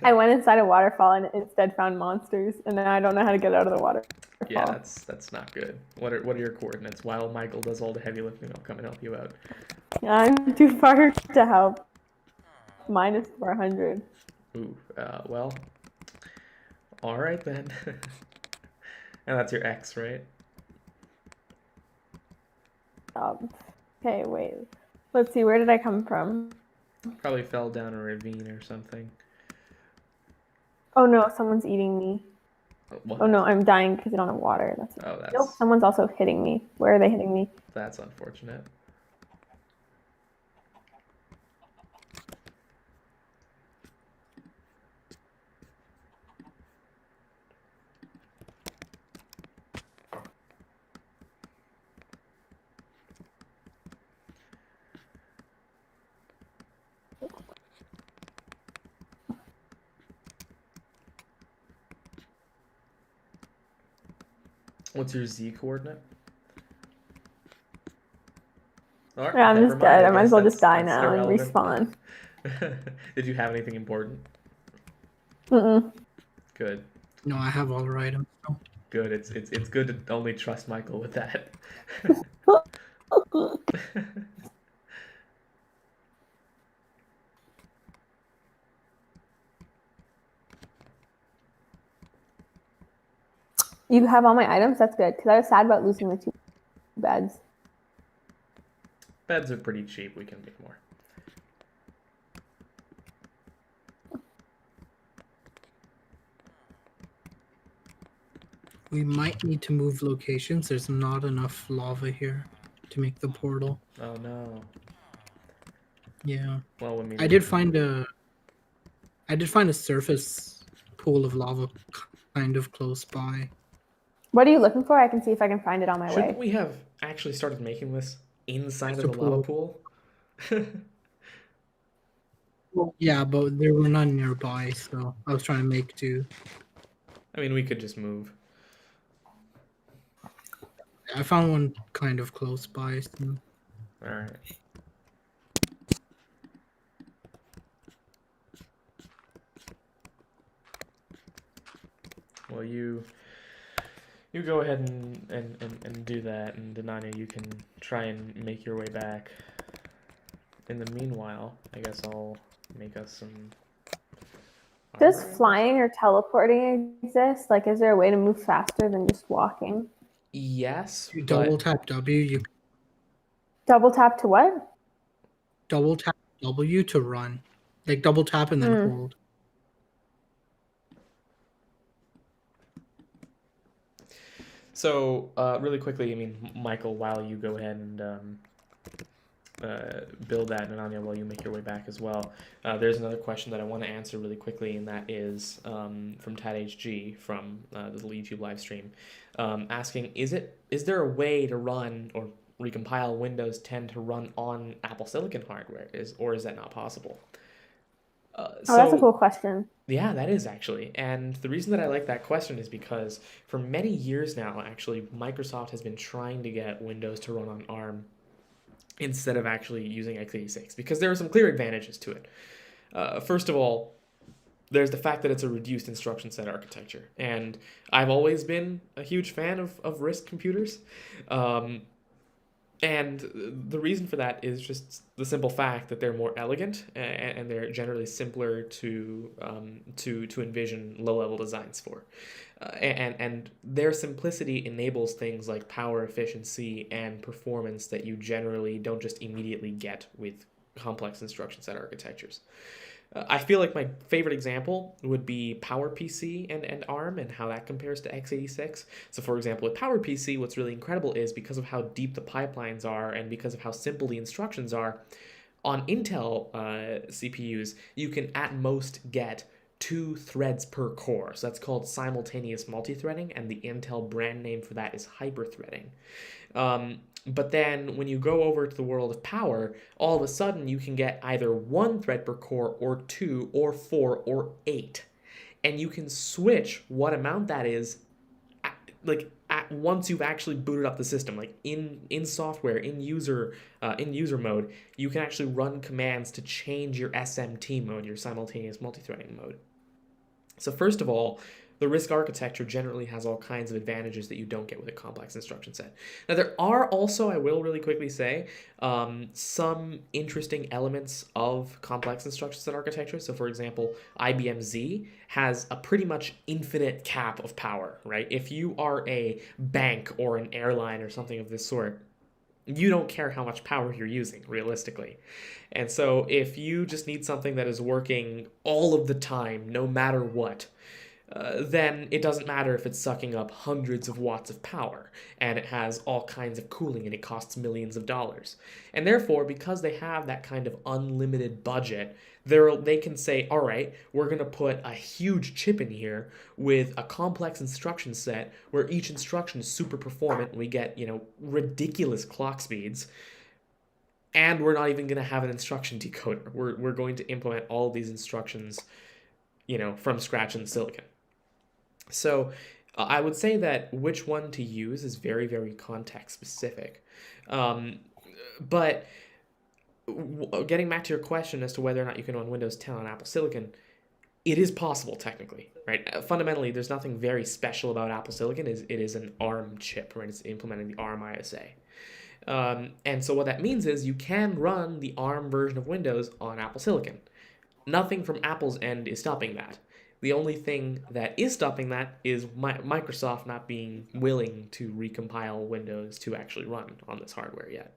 I went inside a waterfall and instead found monsters, and now I don't know how to get out of the waterfall. Yeah, that's not good. What are your coordinates? While Michael does all the heavy lifting, I'll come and help you out. I'm too far to help. Minus 400. Ooh, well, all right then. And that's your X, right? Okay, wait. Let's see, where did I come from? Probably fell down a ravine or something. Oh no, someone's eating me. What? Oh no, I'm dying because I don't have water. That's Nope, someone's also hitting me. Where are they hitting me? That's unfortunate. What's your Z coordinate? Right, Yeah, I'm just dead. I might as well just die now and respawn. Did you have anything important? Mm-mm. Good. No, I have all the items. So. Good. It's good to only trust Michael with that. You have all my items? That's good, because I was sad about losing the 2 beds. Beds are pretty cheap. We can make more. We might need to move locations. There's not enough lava here to make the portal. Oh no. Yeah. Well, when we I did find a surface pool of lava kind of close by. What are you looking for? I can see if I can find it on my way. Shouldn't we have actually started making this inside of the lava pool? Well, yeah, but there were none nearby, so I was trying to make do. I mean, we could just move. I found one kind of close by. So. All right. Well, you go ahead and do that, and Ananya, you can try and make your way back. In the meanwhile, I guess I'll make us some... Does flying or teleporting exist? Like, is there a way to move faster than just walking? Yes, you double tap W, Double tap to what? Double tap W to run. Like double tap and then hold. So, really quickly, I mean, Michael, while you go ahead and build that, and Ananya, while you make your way back as well, there's another question that I want to answer really quickly, and that is from TadHG from the YouTube live stream, asking, is there a way to run or recompile Windows 10 to run on Apple Silicon hardware, or is that not possible? That's a cool question. Yeah, that is actually. And the reason that I like that question is because for many years now, actually, Microsoft has been trying to get Windows to run on ARM instead of actually using x86, because there are some clear advantages to it. First of all, there's the fact that it's a reduced instruction set architecture. And I've always been a huge fan of RISC computers. And the reason for that is just the simple fact that they're more elegant and they're generally simpler to envision low-level designs for. And their simplicity enables things like power efficiency and performance that you generally don't just immediately get with complex instruction set architectures. I feel like my favorite example would be PowerPC and ARM and how that compares to x86. So for example, with PowerPC, what's really incredible is because of how deep the pipelines are and because of how simple the instructions are, on Intel CPUs, you can at most get 2 threads per core. So that's called simultaneous multi-threading, and the Intel brand name for that is hyper-threading. But then when you go over to the world of power, all of a sudden you can get either 1 thread per core or 2 or 4 or 8. And you can switch what amount that is once you've actually booted up the system, like in software, in user mode, you can actually run commands to change your SMT mode, your simultaneous multi-threading mode. So first of all, the RISC architecture generally has all kinds of advantages that you don't get with a complex instruction set. Now, there are also, I will really quickly say, some interesting elements of complex instruction set architecture. So, for example, IBM Z has a pretty much infinite cap of power, right? If you are a bank or an airline or something of this sort, you don't care how much power you're using, realistically. And so if you just need something that is working all of the time, no matter what, then it doesn't matter if it's sucking up hundreds of watts of power and it has all kinds of cooling and it costs millions of dollars. And therefore, because they have that kind of unlimited budget, they can say, all right, we're going to put a huge chip in here with a complex instruction set where each instruction is super performant and we get, ridiculous clock speeds. And we're not even going to have an instruction decoder. We're going to implement all these instructions, from scratch in silicon. So I would say that which one to use is very, very context specific. But getting back to your question as to whether or not you can run Windows 10 on Apple Silicon, it is possible technically, right? Fundamentally, there's nothing very special about Apple Silicon. It is an ARM chip, right? It's implementing the ARM ISA. And so what that means is you can run the ARM version of Windows on Apple Silicon. Nothing from Apple's end is stopping that. The only thing that is stopping that is Microsoft not being willing to recompile Windows to actually run on this hardware yet.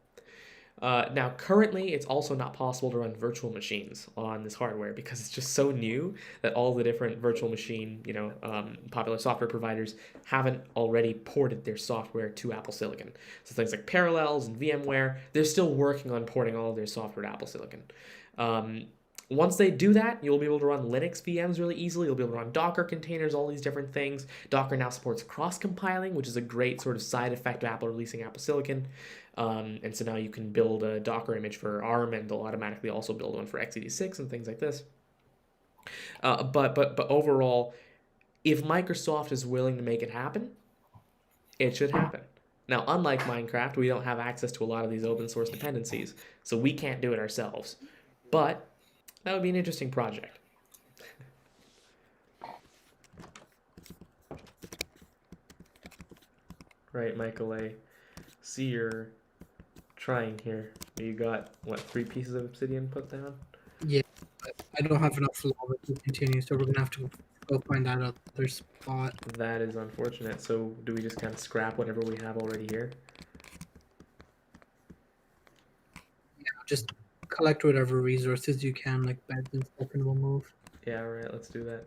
Now, currently, it's also not possible to run virtual machines on this hardware because it's just so new that all the different virtual machine, popular software providers haven't already ported their software to Apple Silicon. So things like Parallels and VMware, they're still working on porting all of their software to Apple Silicon. Once they do that, you'll be able to run Linux VMs really easily. You'll be able to run Docker containers, all these different things. Docker now supports cross-compiling, which is a great sort of side effect of Apple releasing Apple Silicon. And so now you can build a Docker image for ARM, and they'll automatically also build one for x86 and things like this. But overall, if Microsoft is willing to make it happen, it should happen. Now, unlike Minecraft, we don't have access to a lot of these open source dependencies, so we can't do it ourselves. But that would be an interesting project. Right, Michael, I see you're trying here. You got, 3 pieces of obsidian put down? Yeah, I don't have enough lava to continue, so we're going to have to go find that other spot. That is unfortunate. So do we just kind of scrap whatever we have already here? just collect whatever resources you can, like beds and stuff, and we'll move. Yeah, right, let's do that.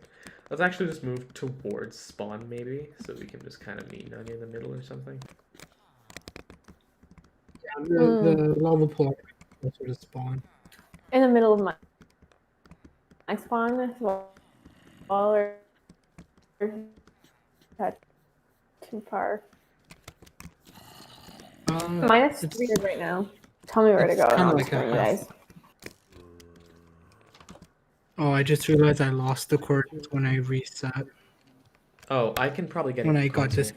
Let's actually just move towards spawn, maybe, so we can just kind of meet Nanya in the middle or something. Yeah, the lava pool is closer to spawn. In the middle of my spawn as well, or is that too far? Minus It's 300 right now. Tell me where to it's go, and kind I'll of just like a join you half. guys. Oh, I just realized I lost the coordinates when I reset. Oh, I can probably get When it I to got console. this.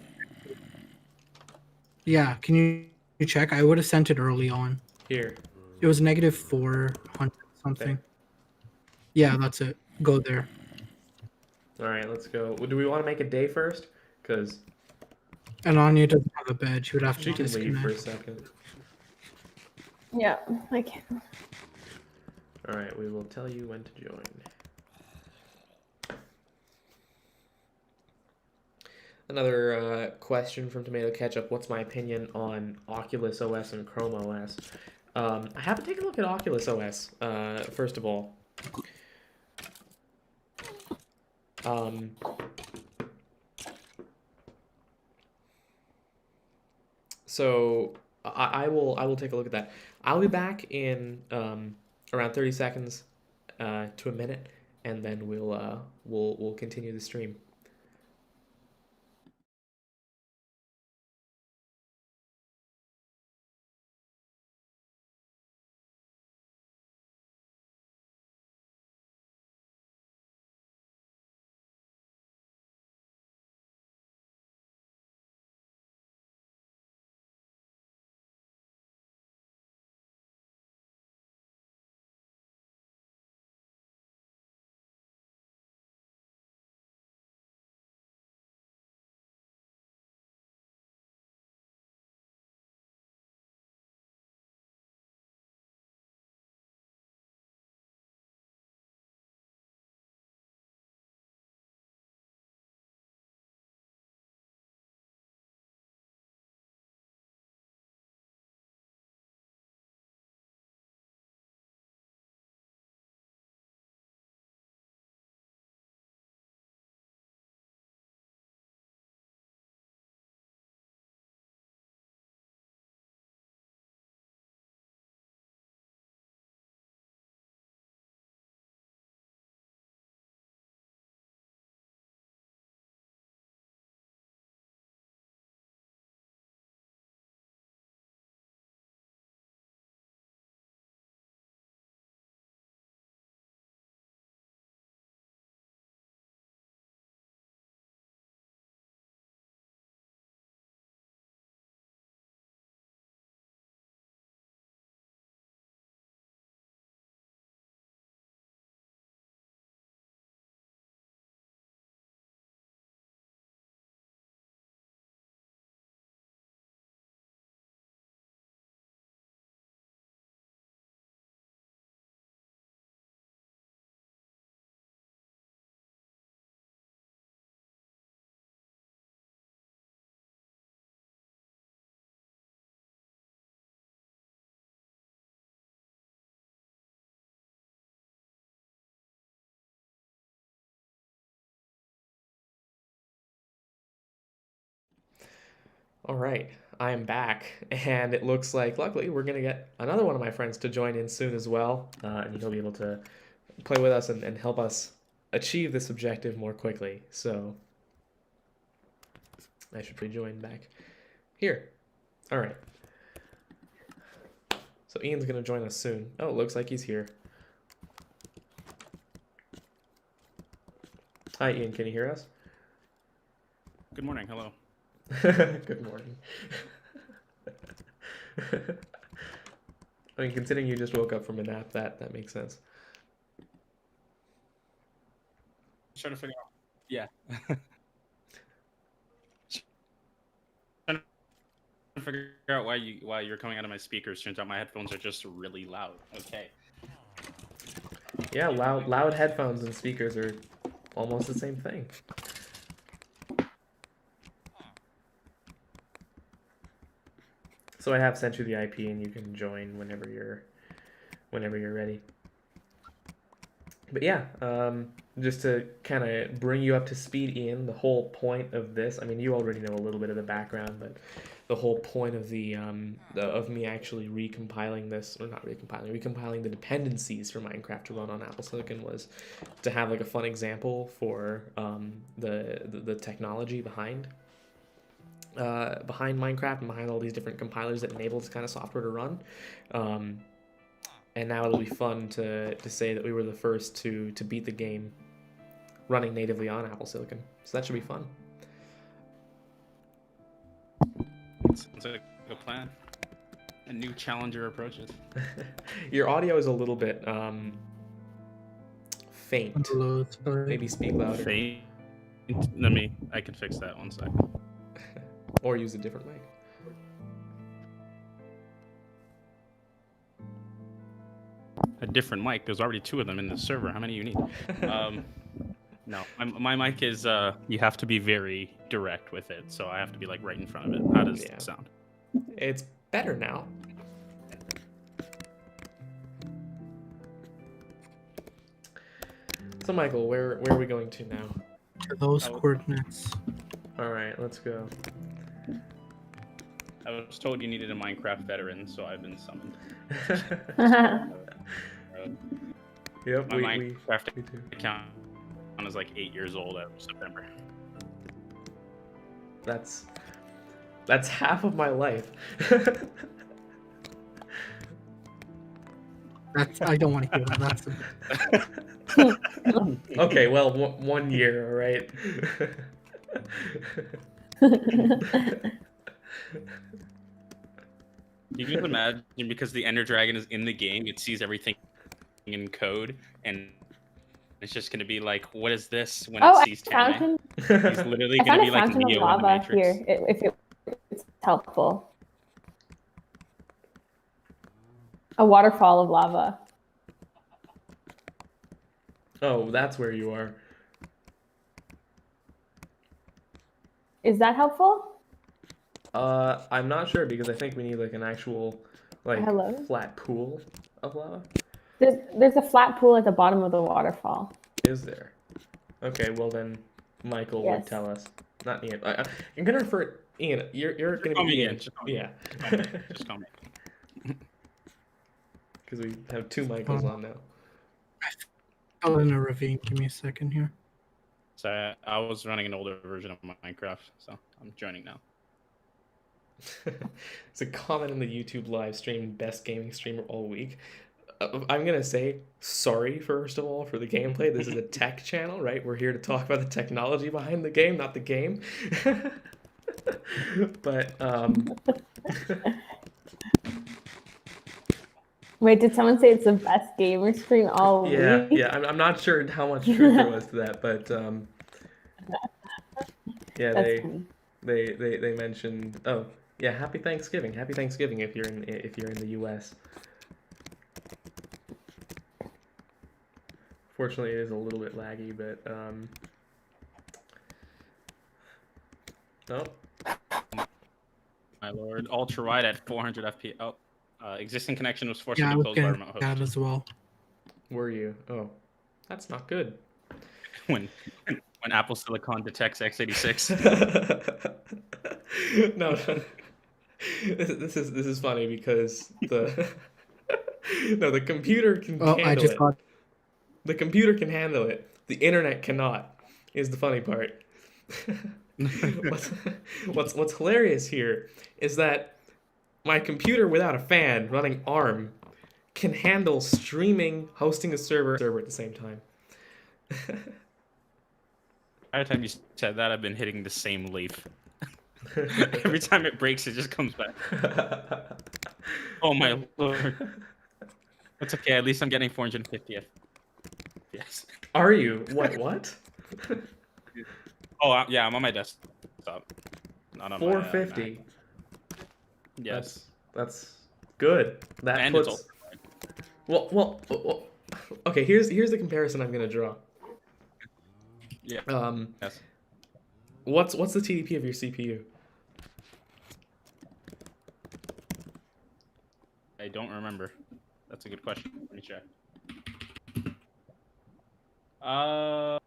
Yeah, can you check? I would have sent it early on. Here. It was negative 400 something. Okay. Yeah, that's it. Go there. Alright, let's go. Do we want to make a day first? Because And Anya doesn't have a bed. She would have to she can leave for a disconnect. second. Yeah, I can. Alright, we will tell you when to join. Another question from Tomato Ketchup. What's my opinion on Oculus OS and Chrome OS? I haven't taken a look at Oculus OS, first of all. So I will take a look at that. I'll be back in around 30 seconds to a minute, and then we'll continue the stream. All right, I am back, and it looks like, luckily, we're going to get another one of my friends to join in soon as well, and he'll be able to play with us and help us achieve this objective more quickly. So I should rejoin back here. All right. So Ian's going to join us soon. Oh, it looks like he's here. Hi, Ian, can you hear us? Good morning. Hello. Good morning. I mean, considering you just woke up from a nap, that makes sense. Trying to figure out. Yeah. Trying to figure out why you're coming out of my speakers. Turns out my headphones are just really loud. Okay. Yeah, loud headphones and speakers are almost the same thing. So I have sent you the IP, and you can join whenever you're whenever you're ready. But yeah, just to kind of bring you up to speed, Ian, the whole point of this, I mean, you already know a little bit of the background, but the whole point of of me actually recompiling this, or not recompiling the dependencies for Minecraft to run on Apple Silicon was to have like a fun example for the technology behind Minecraft and behind all these different compilers that enable this kind of software to run. And now it'll be fun to say that we were the first to beat the game running natively on Apple Silicon. So that should be fun. Sounds like a plan. A new challenger approaches. Your audio is a little bit faint. Hello, sorry. Maybe speak louder. Faint. I can fix that 1 second. Or use a different mic. A different mic. There's already 2 of them in the server. How many you need? No, my mic is. You have to be very direct with it, so I have to be like right in front of it. How does it sound? It's better now. So Michael, where are we going to now? To those coordinates. All right, let's go. I was told you needed a Minecraft veteran, so I've been summoned. Yep, My we Minecraft too. account is like 8 years old as of September. That's half of my life. I don't want to hear that. That's Okay, well, 1 year, all right. You can imagine, because the Ender Dragon is in the game, it sees everything in code, and it's just going to be like, what is this when it sees Tanmay? He's literally I going found to a be like fountain of Neo in the lava Matrix. here, if it's helpful. A waterfall of lava. Oh, that's where you are. Is that helpful? I'm not sure because I think we need like an actual Hello? flat pool of lava. There's a flat pool at the bottom of the waterfall. Is there? Okay, well then Michael would Yes. tell us. Not Ian. I'm gonna refer it Ian. You're gonna call be me Ian. Ian, just call me Yeah. Just call me. Because we have 2 Michaels on now. fell in a ravine. Give me a second here. So I was running an older version of Minecraft, so I'm joining now. It's a comment in the YouTube live stream, best gaming streamer all week. I'm gonna say sorry first of all for the gameplay. This is a tech channel, right? We're here to talk about the technology behind the game, not the game. But Wait, did someone say it's the best gamer stream all week? yeah, I'm not sure how much truth there was to that, but yeah, That's funny. they mentioned, oh yeah, happy Thanksgiving if you're in the US. Fortunately, it is a little bit laggy, but oh, My lord, ultra wide at 400 FPS. Oh, existing connection was forced Yeah, I to be was closed by getting remote host. that as well. were you? Oh, that's not good. When Apple Silicon detects x86. No. This is funny because the the computer can Oh, handle I just it. got. The computer can handle it. The internet cannot. Is the funny part. What's hilarious here is that my computer without a fan running ARM can handle streaming, hosting a server at the same time. Every time you said that, I've been hitting the same leaf. Every time it breaks, it just comes back. Oh my lord. That's okay. At least I'm getting 450. Yes. Are you? What? Oh yeah, I'm on my desktop. Not on 450. My, yes. That's good. That And puts. it's Well. Okay, here's the comparison I'm gonna draw. Yeah. Yes. What's the TDP of your CPU? I don't remember. That's a good question. Let me check. Oh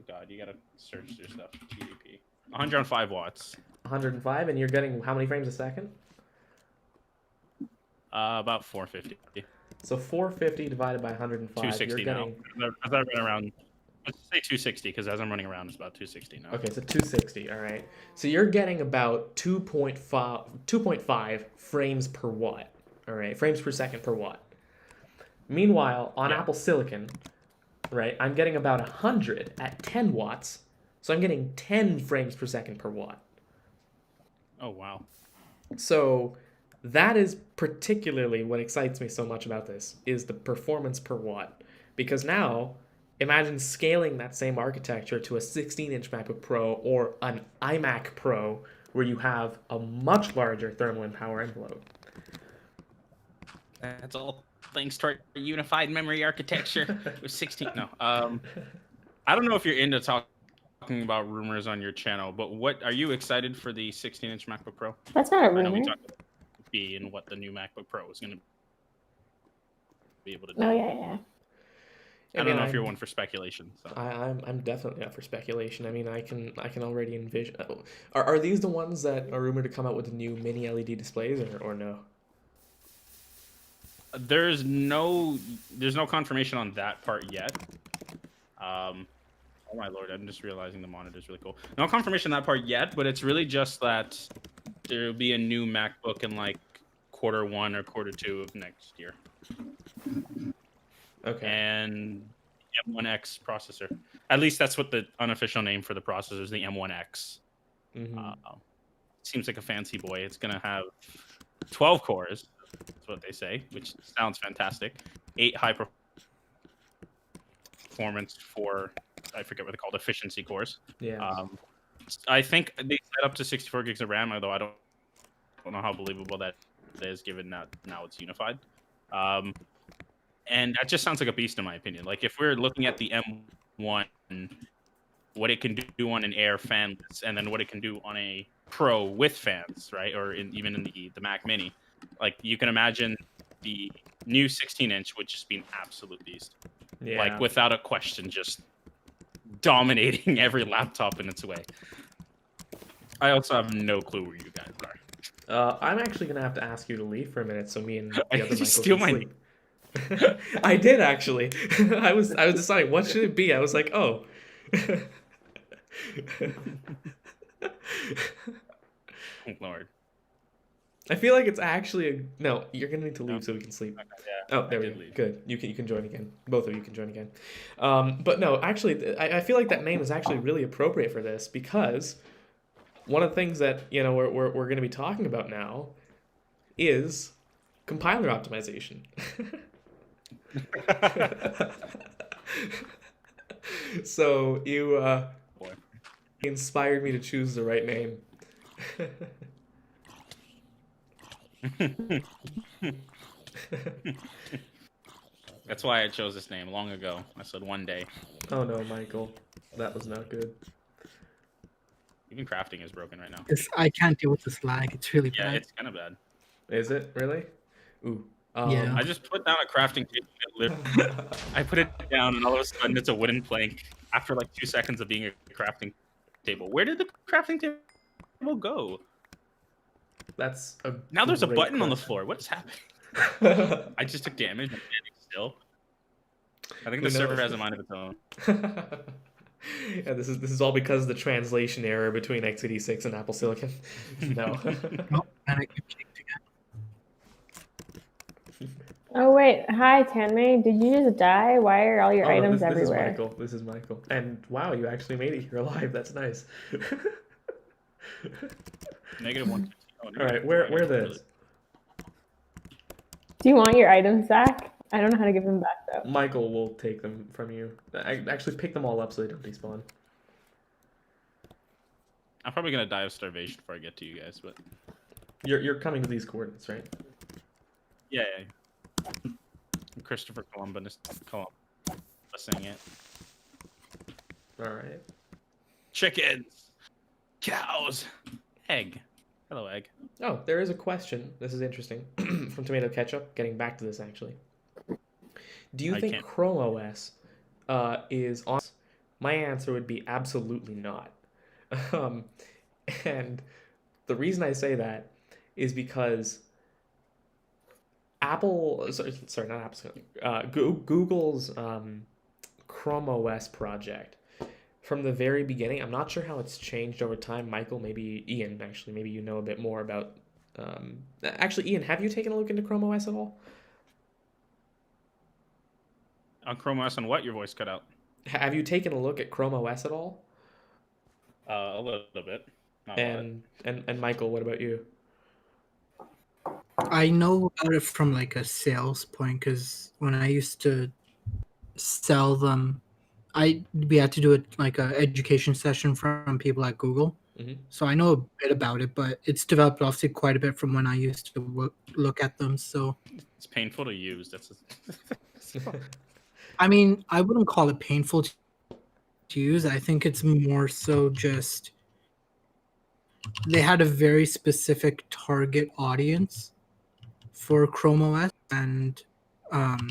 god, you gotta search your stuff. GDP. 105 watts. 105, and you're getting how many frames a second? About 450. So 450 divided by 105. 260 you're getting... now. As I run around, let's say 260 because as I'm running around, it's about 260 now. Okay, so 260. All right. So you're getting about 2.5 frames per watt. All right, frames per second per watt. Meanwhile, on Apple Silicon, right, I'm getting about 100 at 10 watts. So I'm getting 10 frames per second per watt. Oh wow. So that is particularly what excites me so much about this, is the performance per watt. Because now, imagine scaling that same architecture to a 16-inch MacBook Pro or an iMac Pro, where you have a much larger thermal and power envelope. That's all thanks to our unified memory architecture with 16. No. I don't know if you're into talking about rumors on your channel, but what are you excited for the 16-inch MacBook Pro? That's not a I know we rumor. talked about B and what the new MacBook Pro is going to be able to do. Oh yeah. I don't know if you're one for speculation. So. I'm definitely up for speculation. I mean, I can already envision. Are these the ones that are rumored to come out with the new mini LED displays, or no? There's no confirmation on that part yet. Oh my lord, I'm just realizing the monitor's really cool. No confirmation on that part yet, but it's really just that there'll be a new MacBook in like Q1 or Q2 of next year. Okay. And M1X processor. At least that's what the unofficial name for the processor is, the M1X. Mm-hmm. Seems like a fancy boy. It's going to have 12 cores, that's what they say, which sounds fantastic. 8 high performance for, I forget what they're called, efficiency cores. Yeah. I think they set up to 64 gigs of RAM, although I don't know how believable that is, given that now it's unified. And that just sounds like a beast in my opinion. Like if we're looking at the M1, what it can do on an Air fanless, and then what it can do on a Pro with fans, right? Or even in the Mac Mini, like you can imagine the new 16-inch would just be an absolute beast. Yeah. Like without a question, just dominating every laptop in its way. I also have no clue where you guys are. I'm actually gonna have to ask you to leave for a minute, so me and the other Michael steal can my sleep. I did actually. I was deciding what should it be. I was like, oh. Oh Lord. I feel like it's actually no. You're gonna need to leave so we can sleep. Yeah, Oh, there we did go. leave. Good. You can join again. Both of you can join again. But no, actually, I feel like that name is actually really appropriate for this, because one of the things that we're going to be talking about now is compiler optimization. So you inspired me to choose the right name. That's why I chose this name long ago. I said one day. Oh no, Michael, that was not good. Even crafting is broken right now. I can't deal with this lag. It's really Yeah, bad. it's kind of bad. Is it really? Ooh. Yeah. I just put down a crafting table. I put it down, and all of a sudden it's a wooden plank. After like 2 seconds of being a crafting table, where did the crafting table go? That's now there's a great button on the question. floor. What is happening? I just took damage. I'm standing still. I think the server has a mind of its own. Yeah, this is all because of the translation error between x86 and Apple Silicon. No. Oh, and I keep kicked again. Oh wait, hi Tanmay. Did you just die? Why are all your Oh, no, items this everywhere? is Michael. This is Michael. And wow, you actually made it here alive. That's nice. -1. All right, where this? Do you want your items back? I don't know how to give them back though. Michael will take them from you. I actually pick them all up so they don't despawn. I'm probably gonna die of starvation before I get to you guys, but You're coming to these coordinates, right? yeah. Christopher Columbus saying it. All right. Chickens, cows, egg. Hello, Egg. Oh, there is a question. This is interesting. From Tomato Ketchup. Getting back to this, actually. Do you I think can't. Chrome OS is on? My answer would be absolutely not. Um, and the reason I say that is because sorry, not Apple, Google's Chrome OS project from the very beginning. I'm not sure how it's changed over time. Michael, maybe Ian, actually, maybe you know a bit more about. Actually, Ian, have you taken a look into Chrome OS at all? On Chrome OS, on what? Your voice cut out. Have you taken a look at Chrome OS at all? A little bit. Not a lot. And Michael, what about you? I know about it from like a sales point because when I used to sell them, we had to do it like a education session from people at Google. Hmm. So I know a bit about it, but it's developed obviously quite a bit from when I used to look at them. So It's painful to use. That's. I mean, I wouldn't call it painful to use. I think it's more so just they had a very specific target audience for Chrome OS, and um,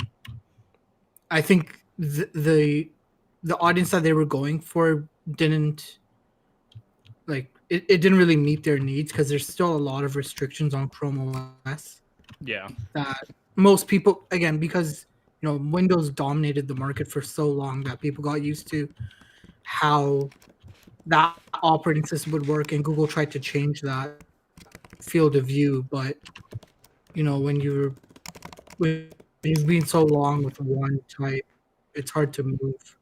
I think the audience that they were going for didn't like it didn't really meet their needs because there's still a lot of restrictions on Chrome OS Yeah. that most people, again, because Windows dominated the market for so long that people got used to how that operating system would work, and Google tried to change that field of view. But when you've been so long with one type, it's hard to move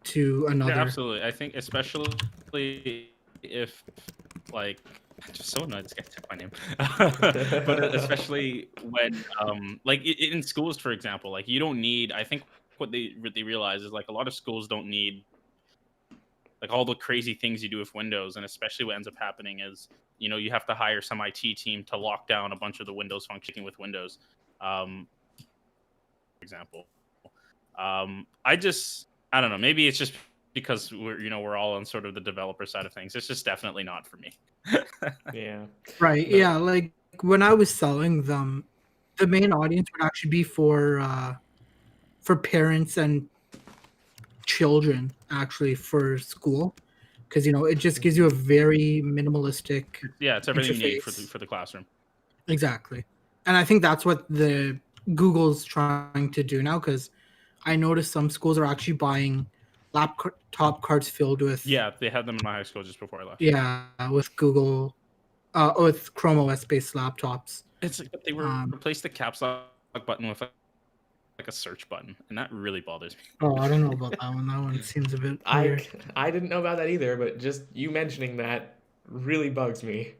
to Yeah, another. absolutely. I think especially if like I'm just so annoyed this guy took my name. But especially when like in schools, for example, like you don't need. I think what they realize is like a lot of schools don't need like all the crazy things you do with Windows, and especially what ends up happening is you have to hire some IT team to lock down a bunch of the Windows functioning with Windows. For example, I don't know. Maybe it's just because we're all on sort of the developer side of things. It's just definitely not for me. Yeah. Right. No. Yeah. Like when I was selling them, the main audience would actually be for parents and children, actually, for school, because it just gives you a very minimalistic Yeah, it's everything you need for interface. the classroom. Exactly. And I think that's what the Google's trying to do now, because I noticed some schools are actually buying laptop cards filled with Yeah, they had them in my high school just before I left. with Google with Chrome OS based laptops. It's like they replaced the caps lock button with like a search button, and that really bothers me. Oh, I don't know about that one. That one seems a bit weird. I didn't know about that either, but just you mentioning that really bugs me.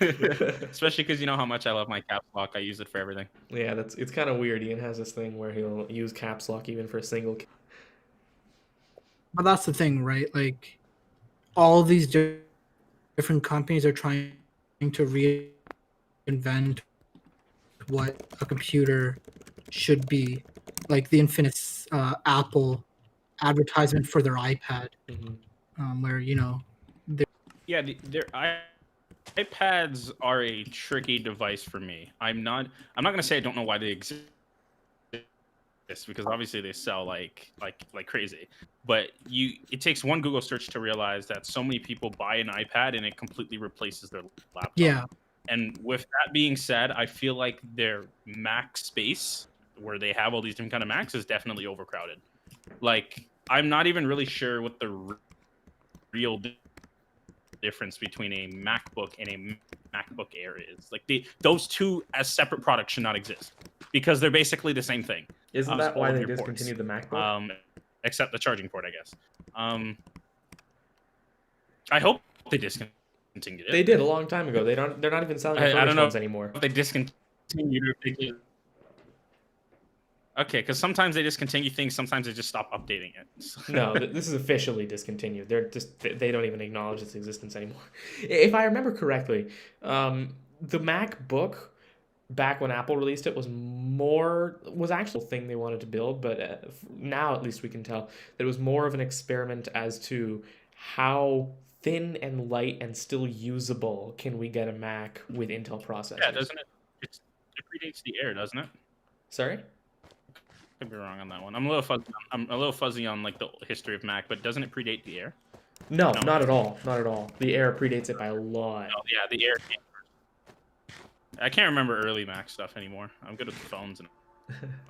Especially because you know how much I love my caps lock. I use it for everything. Yeah, it's kind of weird. Ian has this thing where he'll use caps lock even for a single. But that's the thing, right? Like all these different companies are trying to reinvent what a computer should be, like the infamous Apple advertisement for their iPad, where Yeah, their iPads are a tricky device for me. I'm not gonna say I don't know why they exist because obviously they sell like crazy. But it takes one Google search to realize that so many people buy an iPad and it completely replaces their laptop. yeah, And with that being said, I feel like their Mac space where they have all these different kind of Macs is definitely overcrowded. Like I'm not even really sure what the real difference between a MacBook and a MacBook Air is. Like those two as separate products should not exist because they're basically the same thing. Isn't that all why of they your ports. discontinued the MacBook? Except the charging port, I guess. I hope they discontinued it. They did a long time ago. They're not even selling I don't refurbished know ones anymore. if they discontinued or if they did. Okay, because sometimes they discontinue things, sometimes they just stop updating it. No, this is officially discontinued. They don't even acknowledge its existence anymore. If I remember correctly, the MacBook back when Apple released it was actually a thing they wanted to build, but now at least we can tell that it was more of an experiment as to how thin and light and still usable can we get a Mac with Intel processors? Yeah, doesn't it? It predates the Air, doesn't it? Sorry? Could be wrong on that one. I'm a little fuzzy. I'm a little fuzzy on like the history of Mac, but doesn't it predate the Air? No, No. not at all. Not at all. The Air predates it by a lot. Oh yeah, the Air came first. I can't remember early Mac stuff anymore. I'm good with the phones and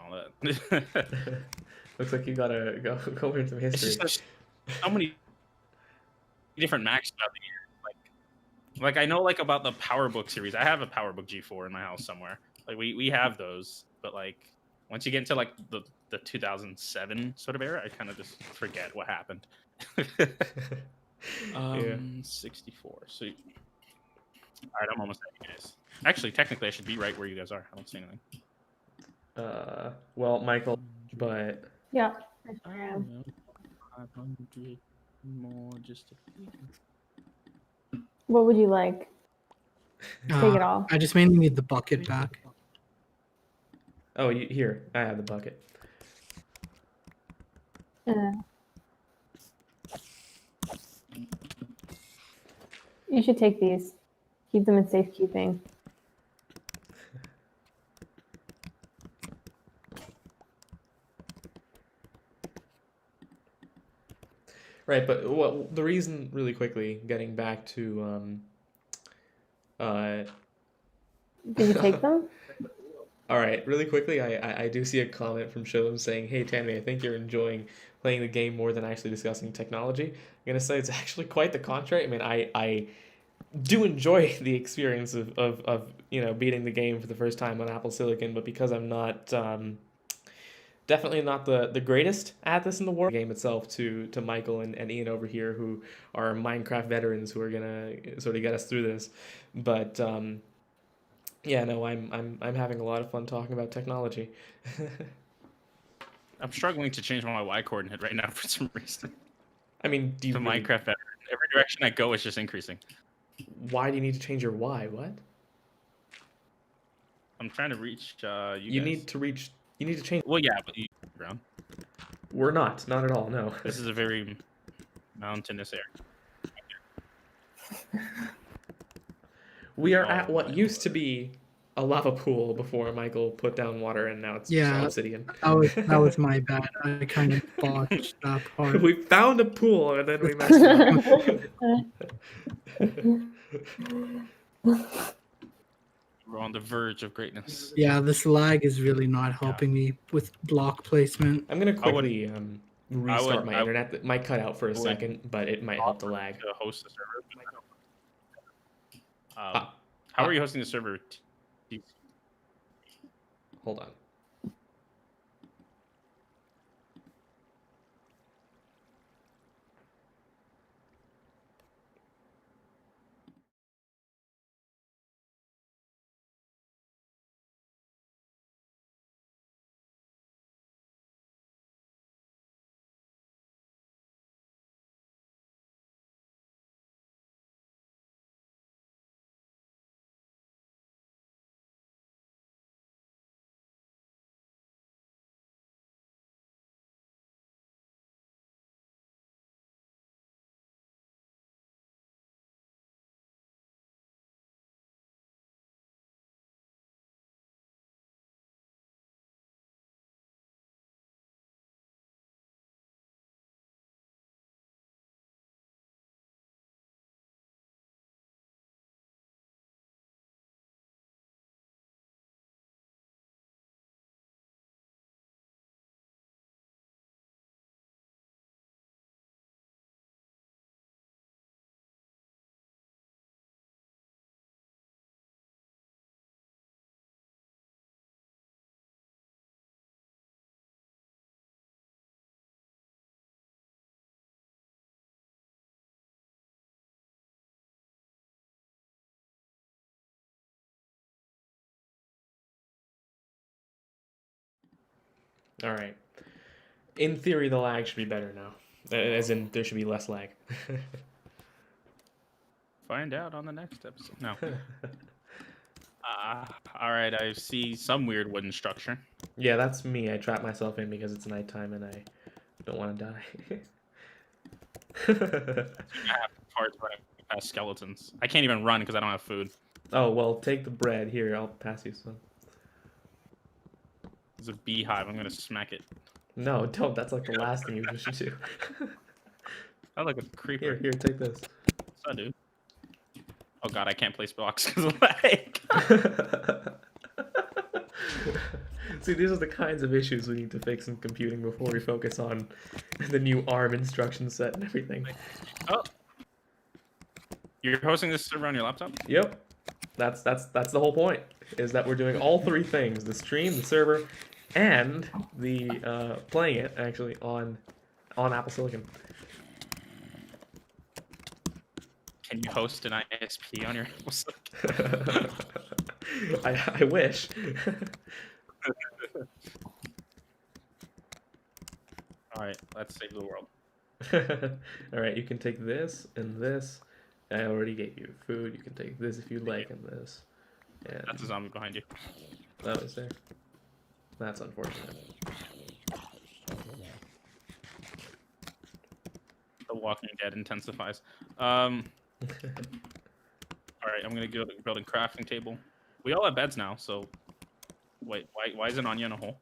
all that. Looks like you gotta go learn some It's history. just there's so many different Macs throughout the year. Like I know like about the PowerBook series. I have a PowerBook G4 in my house somewhere. Like we have those, but like once you get into like the 2007 sort of era, I kind of just forget what happened. 64. So, all right, I'm almost at you guys. Actually, technically, I should be right where you guys are. I don't see anything. Well, Michael, but Yeah. I don't know. 500 more just to. What would you like? Take it all. I just mainly need the bucket back. oh, here I have the bucket. You should take these. Keep them in safekeeping. Right, but the reason, really quickly, getting back to Did you take them? all right, really quickly, I do see a comment from Shalom saying, "Hey Tanmay, I think you're enjoying playing the game more than actually discussing technology." I'm gonna say it's actually quite the contrary. I mean, I do enjoy the experience of beating the game for the first time on Apple Silicon, but because I'm not definitely not the greatest at this in the world, the game itself to Michael and Ian over here, who are Minecraft veterans who are gonna sort of get us through this, but yeah, no, I'm having a lot of fun talking about technology. I'm struggling to change my Y coordinate right now for some reason. I mean, do you To really, Minecraft veteran. Every direction I go is just increasing. why do you need to change your Y? What? I'm trying to reach you guys. You need to change. Well, yeah, but you ground. We're not at all. No. This is a very mountainous area. We are Oh, at what my used to be a lava pool before Michael put down water, and now it's Yeah. obsidian. That was my bad. I kind of botched that part. We found a pool and then we messed it up. We're on the verge of greatness. Yeah, this lag is really not helping me with block placement. I'm gonna quickly restart my I internet. It might cut out for a would second, but it might help the lag. To host the server. How are you hosting the server? Hold on. All right. In theory, the lag should be better now. As in, there should be less lag. Find out on the next episode. No. All right. I see some weird wooden structure. Yeah, that's me. I trap myself in because it's nighttime and I don't want to die. I have to hard running past skeletons. I can't even run because I don't have food. Oh, well, take the bread. Here, I'll pass you some. There's a beehive. I'm gonna smack it. No, don't. That's like the last thing you should do. I like a creeper. Here, take this. What's that, dude? Oh god, I can't place blocks because of lag. See, these are the kinds of issues we need to fix in computing before we focus on the new ARM instruction set and everything. Oh. You're hosting this server on your laptop? Yep. That's the whole point, is that we're doing all three things: the stream, the server, and the playing it actually on Apple Silicon. Can you host an ISP on your Apple Silicon? I wish. Alright, let's save the world. Alright, you can take this and this. I already gave you food. You can take this if you'd like, and this. And That's a zombie behind you. that was there. That's unfortunate. The Walking Dead intensifies. Alright, I'm gonna go building crafting table. We all have beds now, so wait, why isn't Anya in a hole?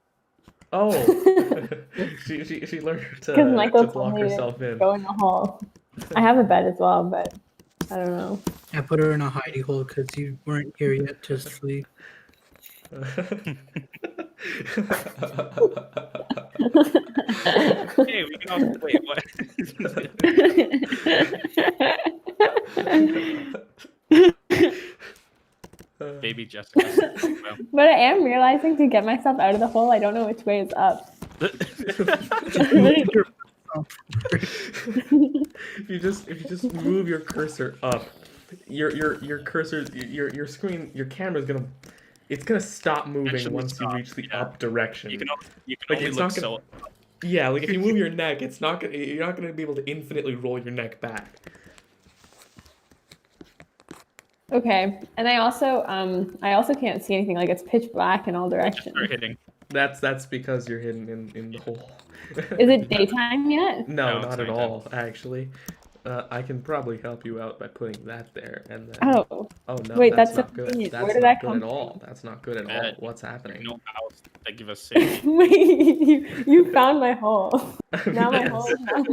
Oh, she learned Because Michael to told block me to herself in. go in the hole. I have a bed as well, but I don't know. I put her in a hidey hole because you weren't here yet to sleep. Hey, we can all wait. What? Baby Jessica. But I am realizing to get myself out of the hole, I don't know which way is up. If you just move your cursor up, your cursor, your screen, your camera's gonna stop moving Actually once stop, you reach the yeah. up direction. You can Like, only it's look not so. Yeah, like if you move your neck, you're not gonna be able to infinitely roll your neck back. Okay, and I also can't see anything. Like it's pitch black in all directions. Start hitting. That's because you're hidden in the hole. Is it daytime yet? No, No, it's not at nighttime. all, actually. I can probably help you out by putting that there, and then... Oh, Oh, no, wait, that's that's not so good. convenient. That's Where did not that good come at all. That's not good at all. What's happening? No house that give us safety. wait, you found my hole. Now my Yes. hole is not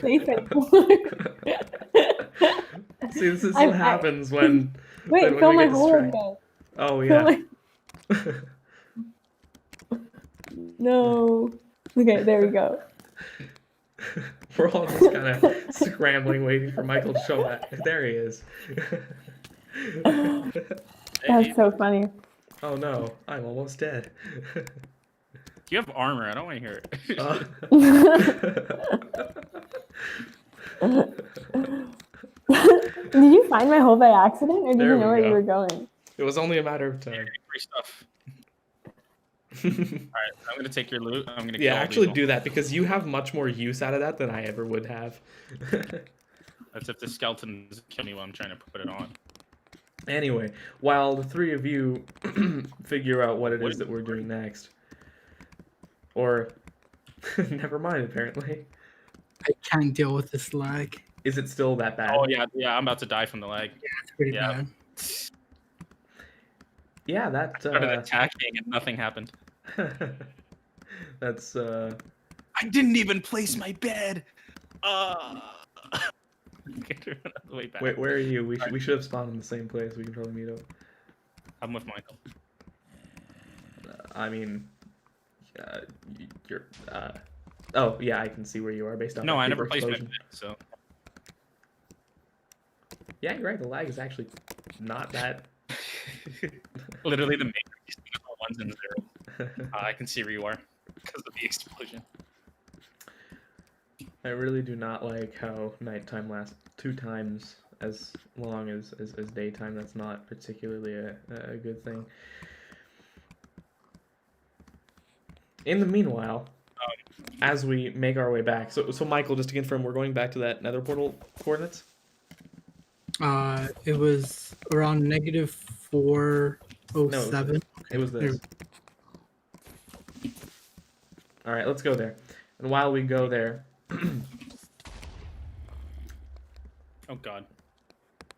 safe anymore. See, this is I- what happens when Wait, when fill we my get hole distracted. again. Oh, Fill yeah. No. Okay, there we go. We're all just kind of scrambling, waiting for Michael to show that. There he is. That's so funny. Oh no, I'm almost dead. You have armor. I don't want to hear it. Did you find my hole by accident, or did There you we know where go. you were going? It was only a matter of time. Free stuff. Alright, I'm gonna take your loot. I'm gonna Yeah, kill all actually these do that, because you have much more use out of that than I ever would have. That's if the skeletons kill me while I'm trying to put it on. Anyway, while the three of you figure out what it is that we're doing next. Or, never mind, apparently. I can't deal with this lag. Is it still that bad? Oh yeah, I'm about to die from the lag. It's pretty Yeah. bad. Yeah, that, Started attacking and nothing happened. that's, I didn't even place my bed. Get her on the way back. Wait, where are you? We should have spawned in the same place. We can probably meet up. I'm with Michael. I mean, you're, oh, yeah, I can see where you are based on No, that I never paper placed my explosion. bed, so Yeah, you're right. The lag is actually not that. literally the matrix is all ones and zeros. I can see where you are because of the explosion. I really do not like how nighttime lasts 2 times as long as daytime. That's not particularly a good thing. In the meanwhile, as we make our way back, so Michael, just to confirm, we're going back to that nether portal coordinates? It was around -407. It was this. Alright, let's go there. And while we go there... Oh God.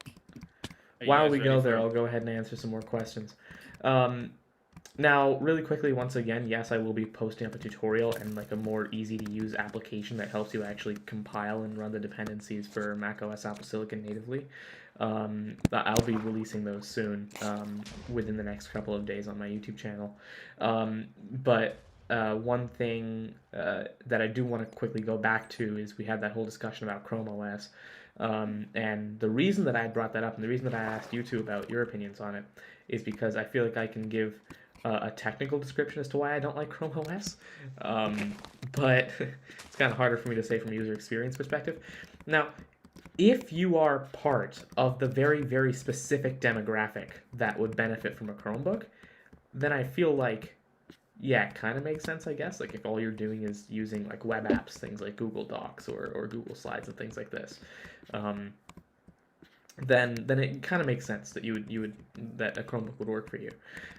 Are you While guys we ready go for there, it? I'll go ahead and answer some more questions. Now, really quickly, once again, yes, I will be posting up a tutorial and like a more easy to use application that helps you actually compile and run the dependencies for macOS Apple Silicon natively. I'll be releasing those soon, within the next couple of days on my YouTube channel. But one thing that I do want to quickly go back to is we had that whole discussion about Chrome OS. And the reason that I brought that up and the reason that I asked you two about your opinions on it is because I feel like I can give a technical description as to why I don't like Chrome OS, but it's kind of harder for me to say from a user experience perspective. Now, if you are part of the very, very specific demographic that would benefit from a Chromebook, then I feel like, yeah, it kind of makes sense, I guess. Like if all you're doing is using like web apps, things like Google Docs or Google Slides and things like this, then it kind of makes sense that you would that a Chromebook would work for you.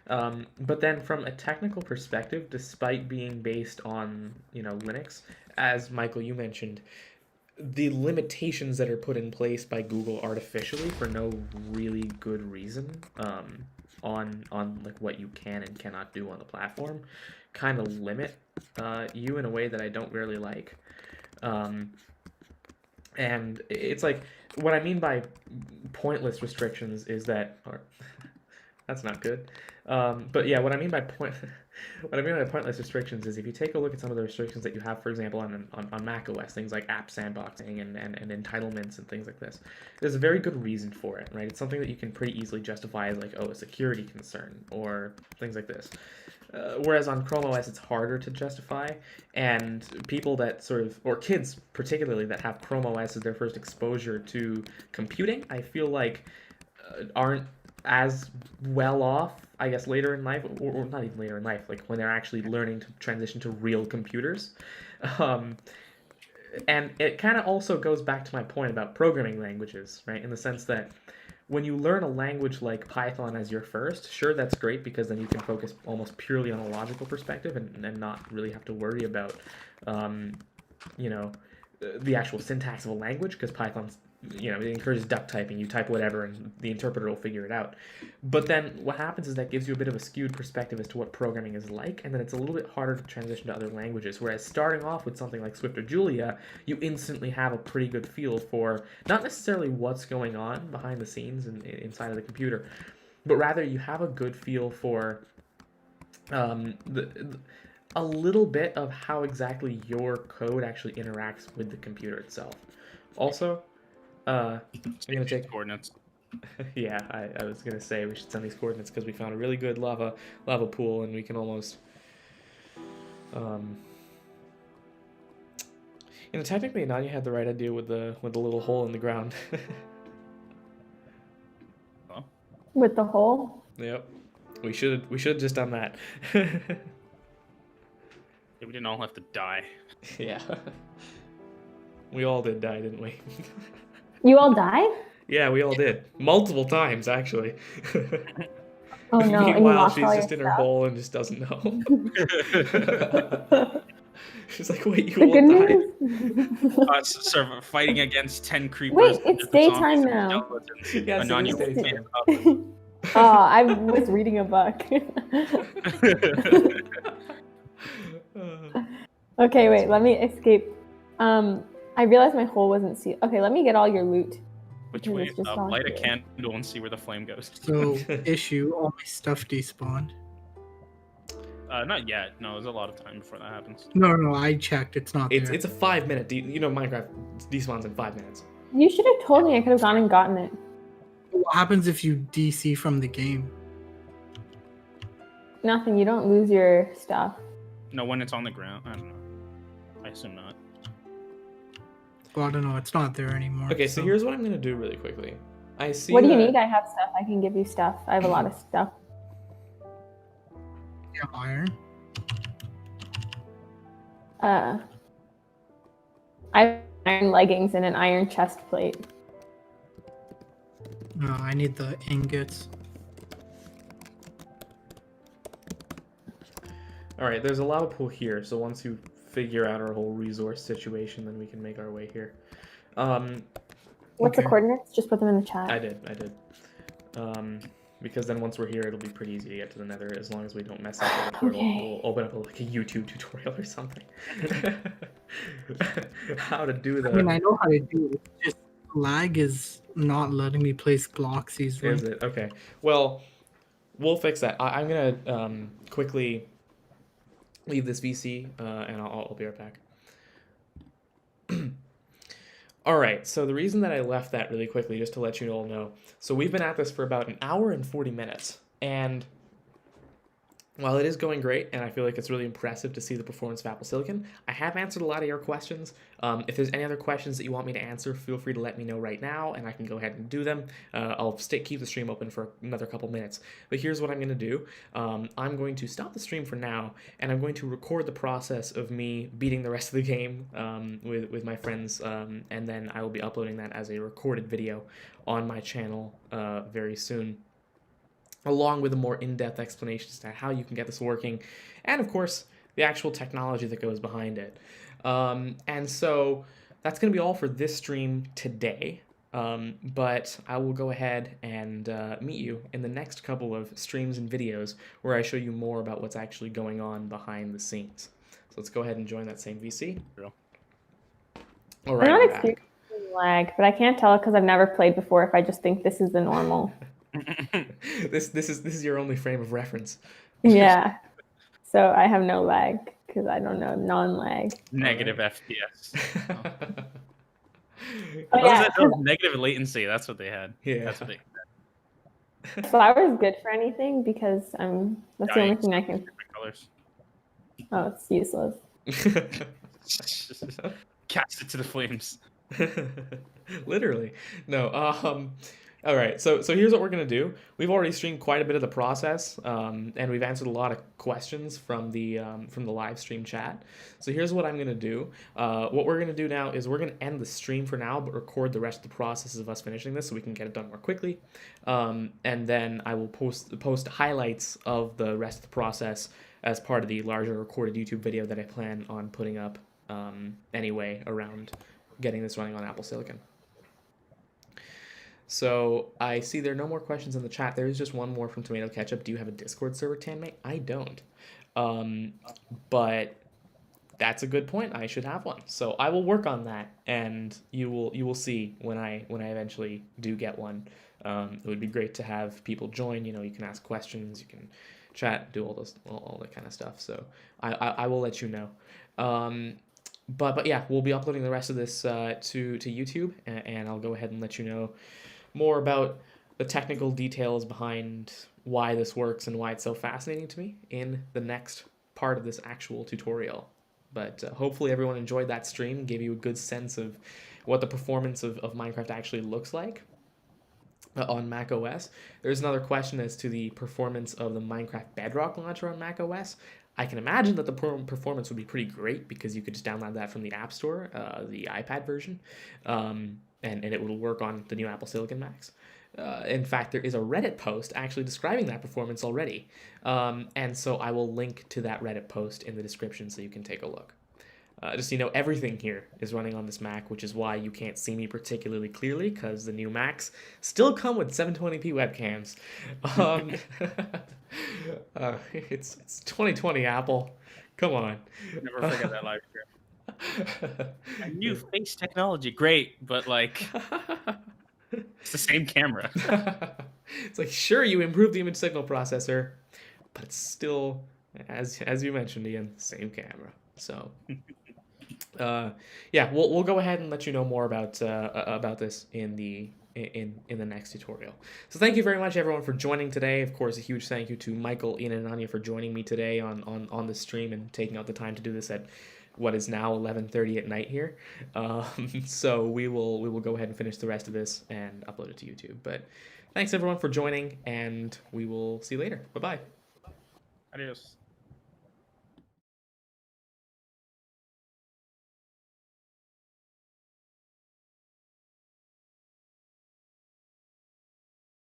But then from a technical perspective, despite being based on Linux, as Michael you mentioned, the limitations that are put in place by Google artificially for no really good reason, on like what you can and cannot do on the platform, kind of limit you in a way that I don't really like. And it's like, what I mean by pointless restrictions is that, or that's not good. But yeah, what I mean by pointless restrictions is if you take a look at some of the restrictions that you have, for example, on Mac OS, things like app sandboxing and entitlements and things like this, there's a very good reason for it, right? It's something that you can pretty easily justify as like, oh, a security concern or things like this. Whereas on Chrome OS, it's harder to justify, and people that sort of, or kids particularly, that have Chrome OS as their first exposure to computing, I feel like aren't as well off, I guess, later in life, or not even later in life, like when they're actually learning to transition to real computers. And it kind of also goes back to my point about programming languages, right? In the sense that when you learn a language like Python as your first, sure, that's great because then you can focus almost purely on a logical perspective and not really have to worry about, you know, the actual syntax of a language, because Python's, it encourages duck typing. You type whatever and the interpreter will figure it out. But then what happens is that gives you a bit of a skewed perspective as to what programming is like, and then it's a little bit harder to transition to other languages. Whereas starting off with something like Swift or Julia, you instantly have a pretty good feel for not necessarily what's going on behind the scenes and inside of the computer, but rather you have a good feel for a little bit of how exactly your code actually interacts with the computer itself. Also, I'm gonna take coordinates. yeah, I was gonna say we should send these coordinates because we found a really good lava pool and we can almost technically Ananya had the right idea with the little hole in the ground. With the hole? Yep. We should have just done that. Yeah, we didn't all have to die. Yeah. We all did die, didn't we? You all died? Yeah, we all did. Multiple times, actually. Oh no, and you Meanwhile, lost she's all your just in her stuff? hole and just doesn't know. She's like, wait, you The all good died? news? Fighting against 10 creepers. Wait, it's different daytime zombies and now. skeletons. Yes, it Ananya is was daytime. Oh, I was reading a book. Okay, wait, let me escape. I realized my hole wasn't sealed. Okay, let me get all your loot. Which Because way? it's just all Light a here. candle and see where the flame goes. So issue, all my stuff despawned. Not yet. No, there's a lot of time before that happens. No, I checked. It's not there. It's a 5-minute. Minecraft despawns in 5 minutes. You should have told me. I could have gone and gotten it. What happens if you DC from the game? Nothing. You don't lose your stuff. No, when it's on the ground. I don't know. I assume not. Well, I don't know. It's not there anymore. Okay, so here's what I'm gonna do really quickly. I see. What do you that- need? I have stuff. I can give you stuff. I have a lot of stuff. Yeah, iron. I have iron leggings and an iron chest plate. No, I need the ingots. All right, there's a lava pool here. So once you figure out our whole resource situation, then we can make our way here. What's the Okay. coordinates? Just put them in the chat. I did. Because then once we're here, it'll be pretty easy to get to the nether as long as we don't mess up. Where Okay. we'll open up like a YouTube tutorial or something. How to do I mean, I the... know how to do it. It's just lag is not letting me place blocks easily. Is it? Okay. Well, we'll fix that. I'm going to quickly leave this VC, and I'll be right back. All right, so the reason that I left that really quickly, just to let you all know, so we've been at this for about an hour and 40 minutes, and while it is going great, and I feel like it's really impressive to see the performance of Apple Silicon, I have answered a lot of your questions. If there's any other questions that you want me to answer, feel free to let me know right now, and I can go ahead and do them. I'll keep the stream open for another couple minutes. But here's what I'm going to do. I'm going to stop the stream for now, and I'm going to record the process of me beating the rest of the game with my friends, and then I will be uploading that as a recorded video on my channel very soon, along with a more in-depth explanation as to how you can get this working, and of course, the actual technology that goes behind it. And so that's going to be all for this stream today, but I will go ahead and meet you in the next couple of streams and videos where I show you more about what's actually going on behind the scenes. So let's go ahead and join that same VC. All right, I'm we're not back. experiencing lag, but I can't tell because I've never played before if I just think this is the normal. This is your only frame of reference. Yeah. So I have no lag because I don't know non-lag. Negative FPS. Oh, What was yeah. that? That was negative latency. That's what they had. Yeah. That's what they. Flower is good for anything because that's the only thing I can. Different colors. Oh, it's useless. Cast it to the flames. Literally. No. All right. So here's what we're gonna do. We've already streamed quite a bit of the process, and we've answered a lot of questions from the live stream chat. So here's what I'm gonna do. What we're gonna do now is we're gonna end the stream for now, but record the rest of the process of us finishing this so we can get it done more quickly. And then I will post highlights of the rest of the process as part of the larger recorded YouTube video that I plan on putting up anyway around getting this running on Apple Silicon. So I see there are no more questions in the chat. There is just one more from Tomato Ketchup. Do you have a Discord server, Tanmay? I don't. But that's a good point. I should have one. So I will work on that, and you will see when I eventually do get one. It would be great to have people join. You know, you can ask questions, you can chat, do all that kind of stuff. So I will let you know. But yeah, we'll be uploading the rest of this to YouTube, and I'll go ahead and let you know more about the technical details behind why this works and why it's so fascinating to me in the next part of this actual tutorial. But hopefully everyone enjoyed that stream, gave you a good sense of what the performance of Minecraft actually looks like on Mac OS. There's another question as to the performance of the Minecraft Bedrock launcher on Mac OS. I can imagine that the performance would be pretty great because you could just download that from the App Store, the iPad version, and it will work on the new Apple Silicon Macs. In fact, there is a Reddit post actually describing that performance already, and so I will link to that Reddit post in the description so you can take a look. Just so you know, everything here is running on this Mac, which is why you can't see me particularly clearly, because the new Macs still come with 720p webcams. It's 2020, Apple. Come on. Never forget that live stream. A new face technology, great, but like it's the same camera. It's like, sure, you improved the image signal processor, but it's still, as you mentioned, Ian, same camera. So. Yeah, we'll go ahead and let you know more about this in the next tutorial. So thank you very much everyone for joining today. Of course, a huge thank you to Michael, Ian, and Ananya for joining me today on the stream and taking out the time to do this at what is now 11:30 at night here. So we will go ahead and finish the rest of this and upload it to YouTube. But thanks everyone for joining, and we will see you later. Bye bye. Adios.